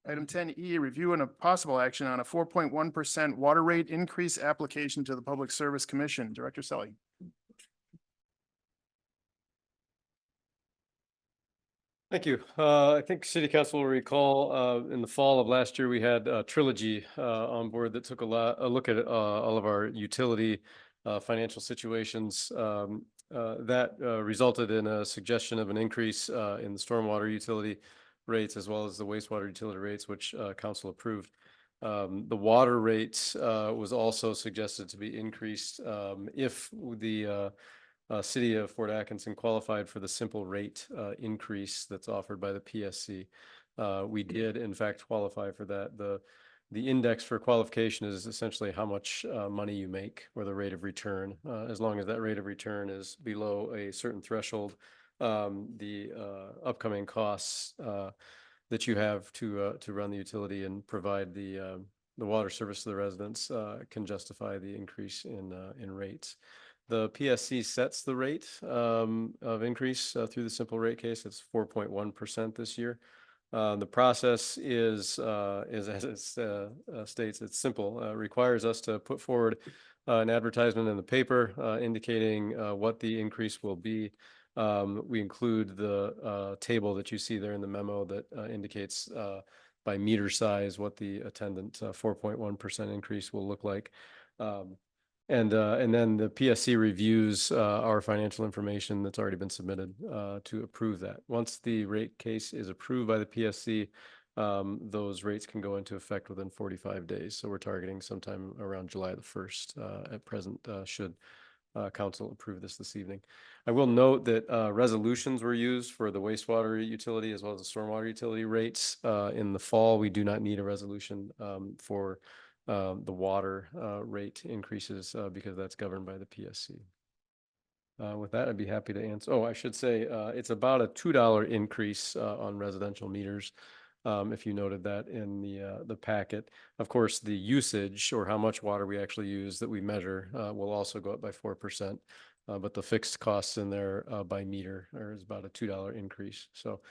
Item 10E, review and a possible action on a 4.1% water rate increase application to the Public Service Commission. Director Selly. Thank you. I think City Council will recall, in the fall of last year, we had Trilogy on board that took a look at all of our utility financial situations. That resulted in a suggestion of an increase in the stormwater utility rates as well as the wastewater utility rates, which council approved. The water rates was also suggested to be increased if the city of Fort Atkinson qualified for the simple rate increase that's offered by the PSC. We did in fact qualify for that. The index for qualification is essentially how much money you make or the rate of return. As long as that rate of return is below a certain threshold, the upcoming costs that you have to run the utility and provide the water service to the residents can justify the increase in rates. The PSC sets the rate of increase through the simple rate case. It's 4.1% this year. The process is as it states, it's simple. Requires us to put forward an advertisement in the paper indicating what the increase will be. We include the table that you see there in the memo that indicates by meter size what the attendant 4.1% increase will look like. And then the PSC reviews our financial information that's already been submitted to approve that. Once the rate case is approved by the PSC, those rates can go into effect within 45 days. So we're targeting sometime around July the 1st at present, should council approve this evening. I will note that resolutions were used for the wastewater utility as well as the stormwater utility rates. In the fall, we do not need a resolution for the water rate increases because that's governed by the PSC. With that, I'd be happy to answer. Oh, I should say it's about a $2 increase on residential meters. If you noted that in the packet. Of course, the usage or how much water we actually use that we measure will also go up by 4%. But the fixed costs in there by meter is about a $2 increase. So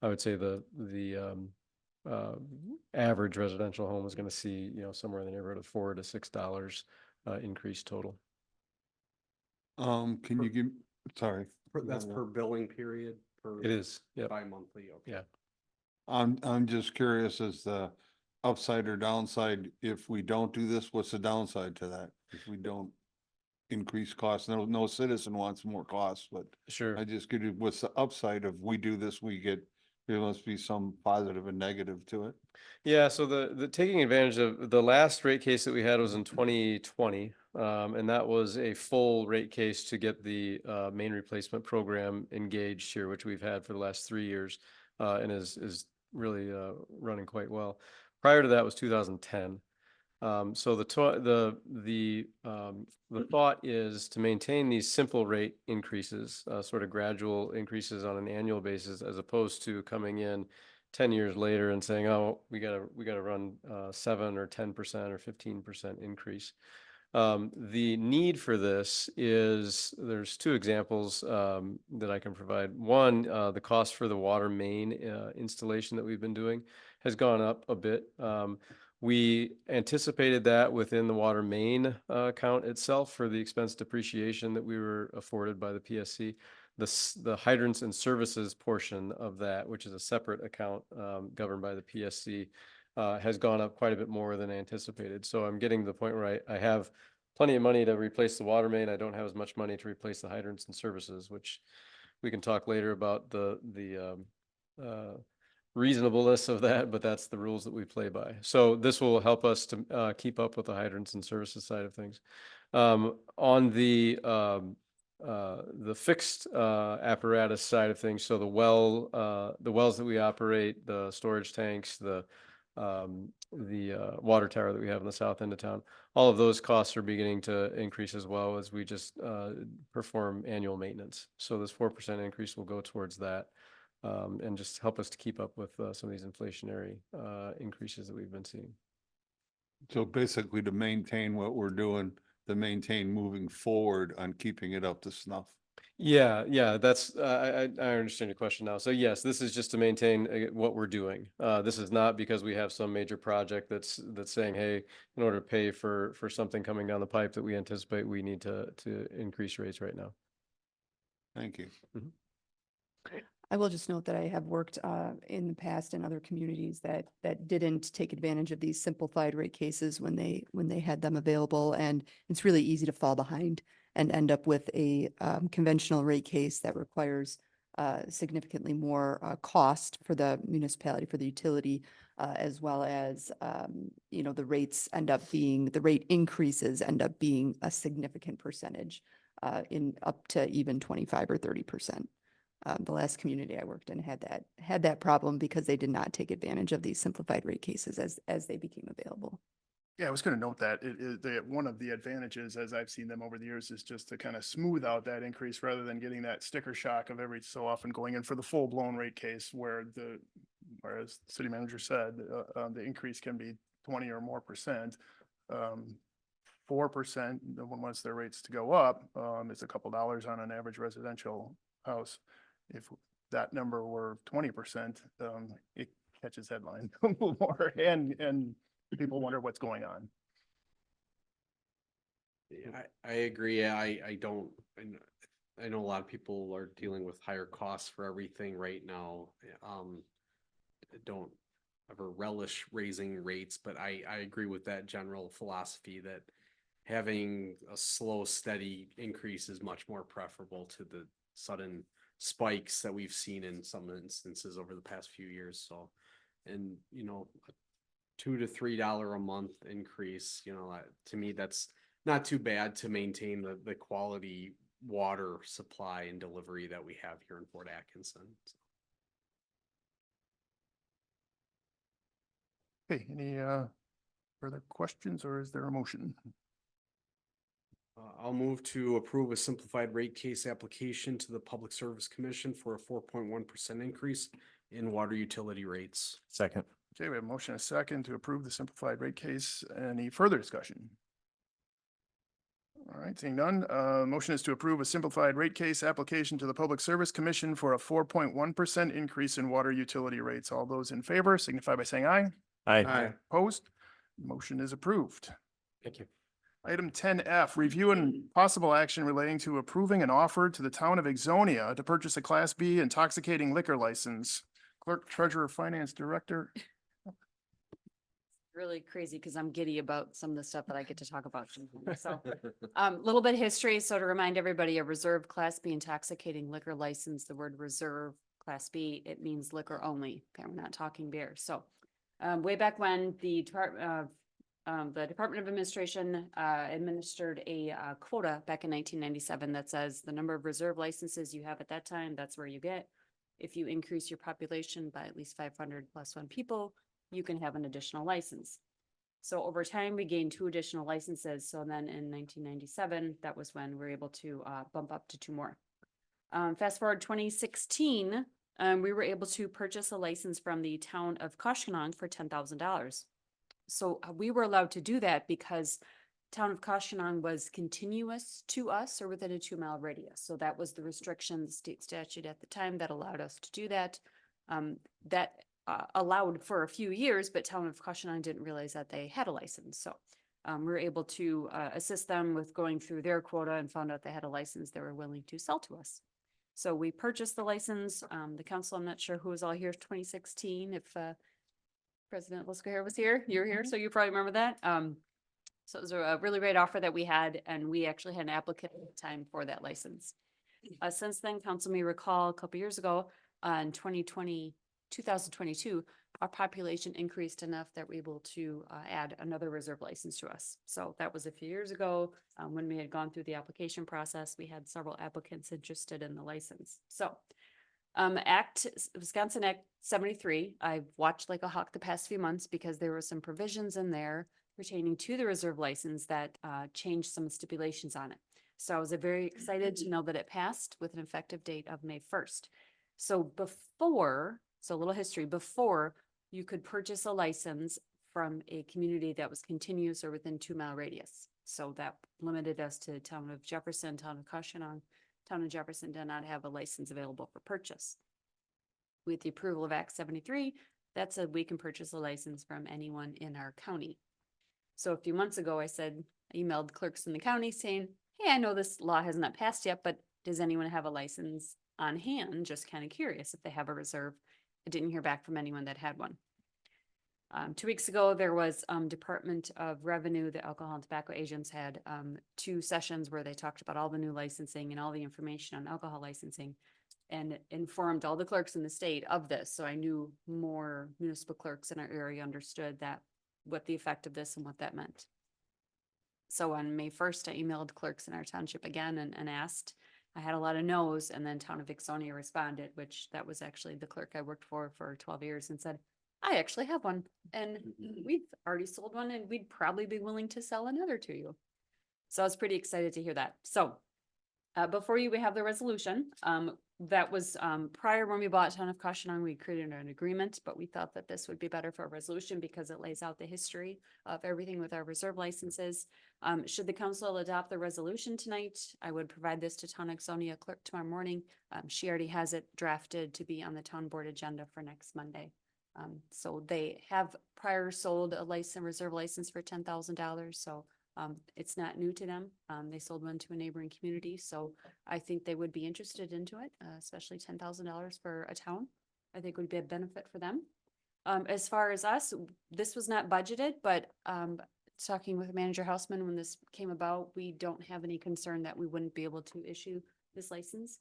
I would say the average residential home is going to see, somewhere in the neighborhood of $4 to $6 increase total. Can you give, sorry. That's per billing period? It is, yeah. Bi-monthly, okay. Yeah. I'm just curious as the upside or downside, if we don't do this, what's the downside to that? If we don't increase costs, no citizen wants more costs, but Sure. I just get it, what's the upside of we do this, there must be some positive and negative to it. Yeah, so the taking advantage of the last rate case that we had was in 2020. And that was a full rate case to get the main replacement program engaged here, which we've had for the last 3 years and is really running quite well. Prior to that was 2010. So the thought is to maintain these simple rate increases, sort of gradual increases on an annual basis, as opposed to coming in 10 years later and saying, oh, we gotta run 7 or 10% or 15% increase. The need for this is, there's two examples that I can provide. One, the cost for the water main installation that we've been doing has gone up a bit. We anticipated that within the water main account itself for the expense depreciation that we were afforded by the PSC. The hydrants and services portion of that, which is a separate account governed by the PSC, has gone up quite a bit more than anticipated. So I'm getting to the point where I have plenty of money to replace the water main. I don't have as much money to replace the hydrants and services, which we can talk later about the reasonableness of that, but that's the rules that we play by. So this will help us to keep up with the hydrants and services side of things. On the fixed apparatus side of things, so the wells that we operate, the storage tanks, the water tower that we have in the south end of town, all of those costs are beginning to increase as well as we just perform annual maintenance. So this 4% increase will go towards that. And just help us to keep up with some of these inflationary increases that we've been seeing. So basically to maintain what we're doing, to maintain moving forward on keeping it up to snuff. Yeah, that's, I understand your question now. So yes, this is just to maintain what we're doing. This is not because we have some major project that's saying, hey, in order to pay for something coming down the pipe that we anticipate, we need to increase rates right now. Thank you. I will just note that I have worked in the past in other communities that didn't take advantage of these simplified rate cases when they had them available. And it's really easy to fall behind and end up with a conventional rate case that requires significantly more cost for the municipality, for the utility, as well as, the rate increases end up being a significant percentage in up to even 25 or 30%. The last community I worked in had that problem because they did not take advantage of these simplified rate cases as they became available. Yeah, I was going to note that one of the advantages, as I've seen them over the years, is just to kind of smooth out that increase rather than getting that sticker shock of every so often going in for the full blown rate case whereas the city manager said, the increase can be 20 or more percent. 4%, once their rates to go up, it's a couple dollars on an average residential house. If that number were 20%, it catches headlines a little more and people wonder what's going on. Yeah, I agree. I know a lot of people are dealing with higher costs for everything right now. Don't ever relish raising rates, but I agree with that general philosophy that having a slow, steady increase is much more preferable to the sudden spikes that we've seen in some instances over the past few years. So, and a $2 to $3 a month increase, to me, that's not too bad to maintain the quality water supply and delivery that we have here in Fort Atkinson. Okay, any further questions or is there a motion? I'll move to approve a simplified rate case application to the Public Service Commission for a 4.1% increase in water utility rates. Second. Okay, we have a motion and a second to approve the simplified rate case. Any further discussion? All right, seeing none, motion is to approve a simplified rate case application to the Public Service Commission for a 4.1% increase in water utility rates. All those in favor signify by saying aye. Aye. Opposed? Motion is approved. Thank you. Item 10F, review and possible action relating to approving an offer to the town of Ixonia to purchase a Class B intoxicating liquor license. Clerk, Treasurer, Finance Director. Really crazy because I'm giddy about some of the stuff that I get to talk about. So, little bit of history. So to remind everybody, a reserved Class B intoxicating liquor license, the word reserve Class B, it means liquor only. Okay, we're not talking beer. So, way back when the Department of Administration administered a quota back in 1997 that says the number of reserve licenses you have at that time, that's where you get. If you increase your population by at least 500 plus 1 people, you can have an additional license. So over time, we gained 2 additional licenses. So then in 1997, that was when we were able to bump up to 2 more. Fast forward 2016, we were able to purchase a license from the town of Koshkonong for $10,000. So we were allowed to do that because town of Koshkonong was continuous to us or within a 2-mile radius. So that was the restriction, the state statute at the time that allowed us to do that. That allowed for a few years, but town of Koshkonong didn't realize that they had a license. So we were able to assist them with going through their quota and found out they had a license they were willing to sell to us. So we purchased the license. The council, I'm not sure who was all here 2016, if President Lisco was here, you were here, so you probably remember that. So it was a really great offer that we had, and we actually had an applicant at the time for that license. Since then, council may recall a couple years ago, in 2022, our population increased enough that we were able to add another reserve license to us. So that was a few years ago. When we had gone through the application process, we had several applicants interested in the license. So Wisconsin Act 73, I've watched like a hawk the past few months because there were some provisions in there pertaining to the reserve license that changed some stipulations on it. So I was very excited to know that it passed with an effective date of May 1st. So a little history, before you could purchase a license from a community that was continuous or within 2-mile radius. So that limited us to town of Jefferson, town of Koshkonong. Town of Jefferson did not have a license available for purchase. With the approval of Act 73, that said we can purchase a license from anyone in our county. So a few months ago, I emailed clerks in the county saying, hey, I know this law has not passed yet, but does anyone have a license on hand? Just kind of curious if they have a reserve. I didn't hear back from anyone that had one. 2 weeks ago, there was Department of Revenue, the alcohol and tobacco agents had 2 sessions where they talked about all the new licensing and all the information on alcohol licensing and informed all the clerks in the state of this. So I knew more municipal clerks in our area understood that what the effect of this and what that meant. So on May 1st, I emailed clerks in our township again and asked. I had a lot of no's, and then town of Ixonia responded, which that was actually the clerk I worked for 12 years, and said, I actually have one, and we've already sold one, and we'd probably be willing to sell another to you. So I was pretty excited to hear that. So before you, we have the resolution. That was prior when we bought town of Koshkonong, we created an agreement, but we thought that this would be better for a resolution because it lays out the history of everything with our reserve licenses. Should the council adopt the resolution tonight, I would provide this to town Ixonia clerk tomorrow morning. She already has it drafted to be on the town board agenda for next Monday. So they have prior sold a reserve license for $10,000. So it's not new to them. They sold one to a neighboring community. So I think they would be interested into it, especially $10,000 for a town. I think would be a benefit for them. As far as us, this was not budgeted, but talking with Manager Hausman when this came about, we don't have any concern that we wouldn't be able to issue this license.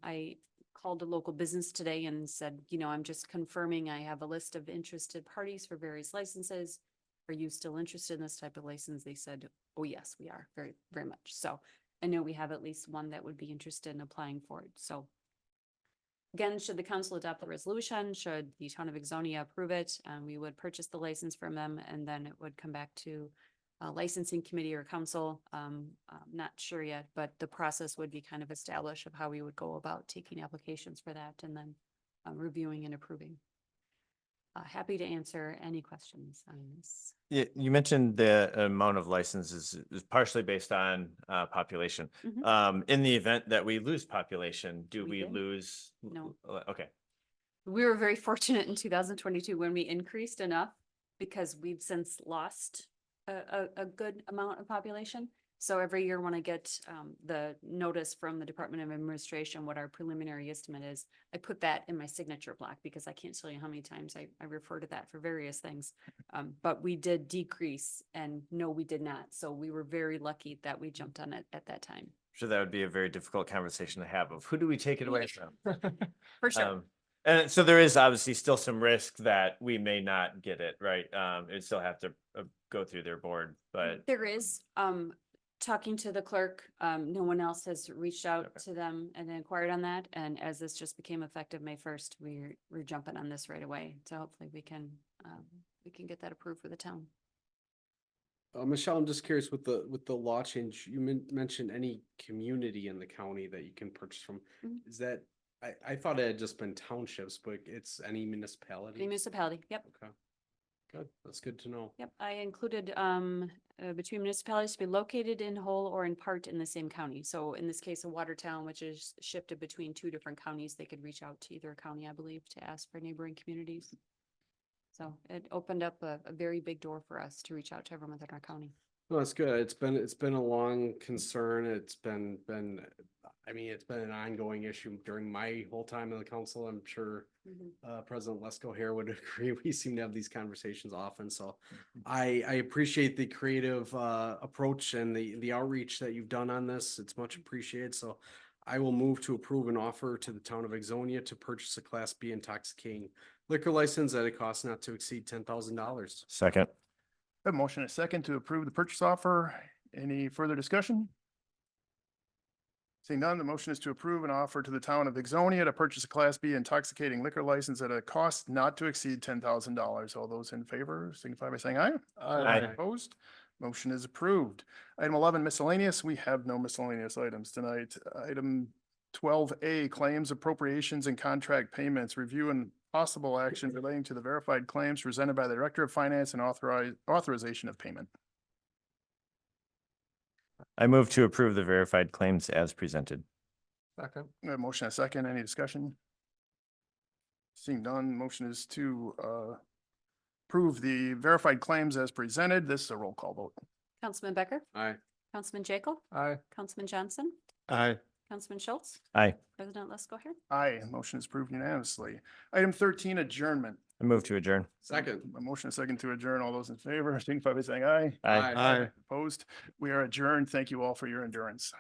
I called a local business today and said, I'm just confirming I have a list of interested parties for various licenses. Are you still interested in this type of license? They said, oh yes, we are very, very much. So I know we have at least one that would be interested in applying for it. So again, should the council adopt the resolution, should the town of Ixonia approve it, we would purchase the license from them, and then it would come back to a licensing committee or council. I'm not sure yet, but the process would be kind of established of how we would go about taking applications for that and then reviewing and approving. Happy to answer any questions on this. Yeah, you mentioned the amount of licenses is partially based on population. Mhm. In the event that we lose population, do We we did. lose? No. Okay. We were very fortunate in 2022 when we increased enough because we've since lost a good amount of population. So every year when I get the notice from the Department of Administration, what our preliminary estimate is, I put that in my signature block because I can't tell you how many times I refer to that for various things. But we did decrease, and no, we did not. So we were very lucky that we jumped on it at that time. Sure, that would be a very difficult conversation to have of who do we take it away from? For sure. And so there is obviously still some risk that we may not get it, right? It still have to go through their board, but There is, talking to the clerk, no one else has reached out to them and inquired on that. And as this just became effective May 1st, we're jumping on this right away. So hopefully we can get that approved for the town. Michelle, I'm just curious with the law change, you mentioned any community in the county that you can purchase from. Mhm. Is that, I thought it had just been townships, but it's any municipality? Any municipality, yep. Okay. Good, that's good to know. Yep, I included between municipalities to be located in whole or in part in the same county. So in this case, of Watertown, which is shifted between two different counties, they could reach out to either county, I believe, to ask for neighboring communities. So it opened up a very big door for us to reach out to everyone within our county. No, that's good. It's been a long concern. It's been, I mean, it's been an ongoing issue during my whole time in the council. I'm sure President Lesko here would agree. We seem to have these conversations often, so I appreciate the creative approach and the outreach that you've done on this. It's much appreciated. So I will move to approve an offer to the town of Exonia to purchase a Class B intoxicating liquor license at a cost not to exceed $10,000. Second. A motion and a second to approve the purchase offer. Any further discussion? Seeing none, the motion is to approve an offer to the town of Exonia to purchase a Class B intoxicating liquor license at a cost not to exceed $10,000. All those in favor signify by saying aye. Aye. Opposed? Motion is approved. Item 11 miscellaneous. We have no miscellaneous items tonight. Item 12A claims appropriations and contract payments. Review and possible action relating to the verified claims presented by the Director of Finance and authorization of payment. I move to approve the verified claims as presented. Second. We have a motion and a second. Any discussion? Seeing none, motion is to approve the verified claims as presented. This is a roll call vote. Councilman Becker, Aye. Councilman Jekyll, Aye. Councilman Johnson, Aye. Councilman Schultz, Aye. President Lesko here. Aye, motion is approved unanimously. Item 13, adjournment. I move to adjourn. Second. A motion and a second to adjourn. All those in favor, signify by saying aye. Aye. Aye. Opposed? We are adjourned. Thank you all for your endurance.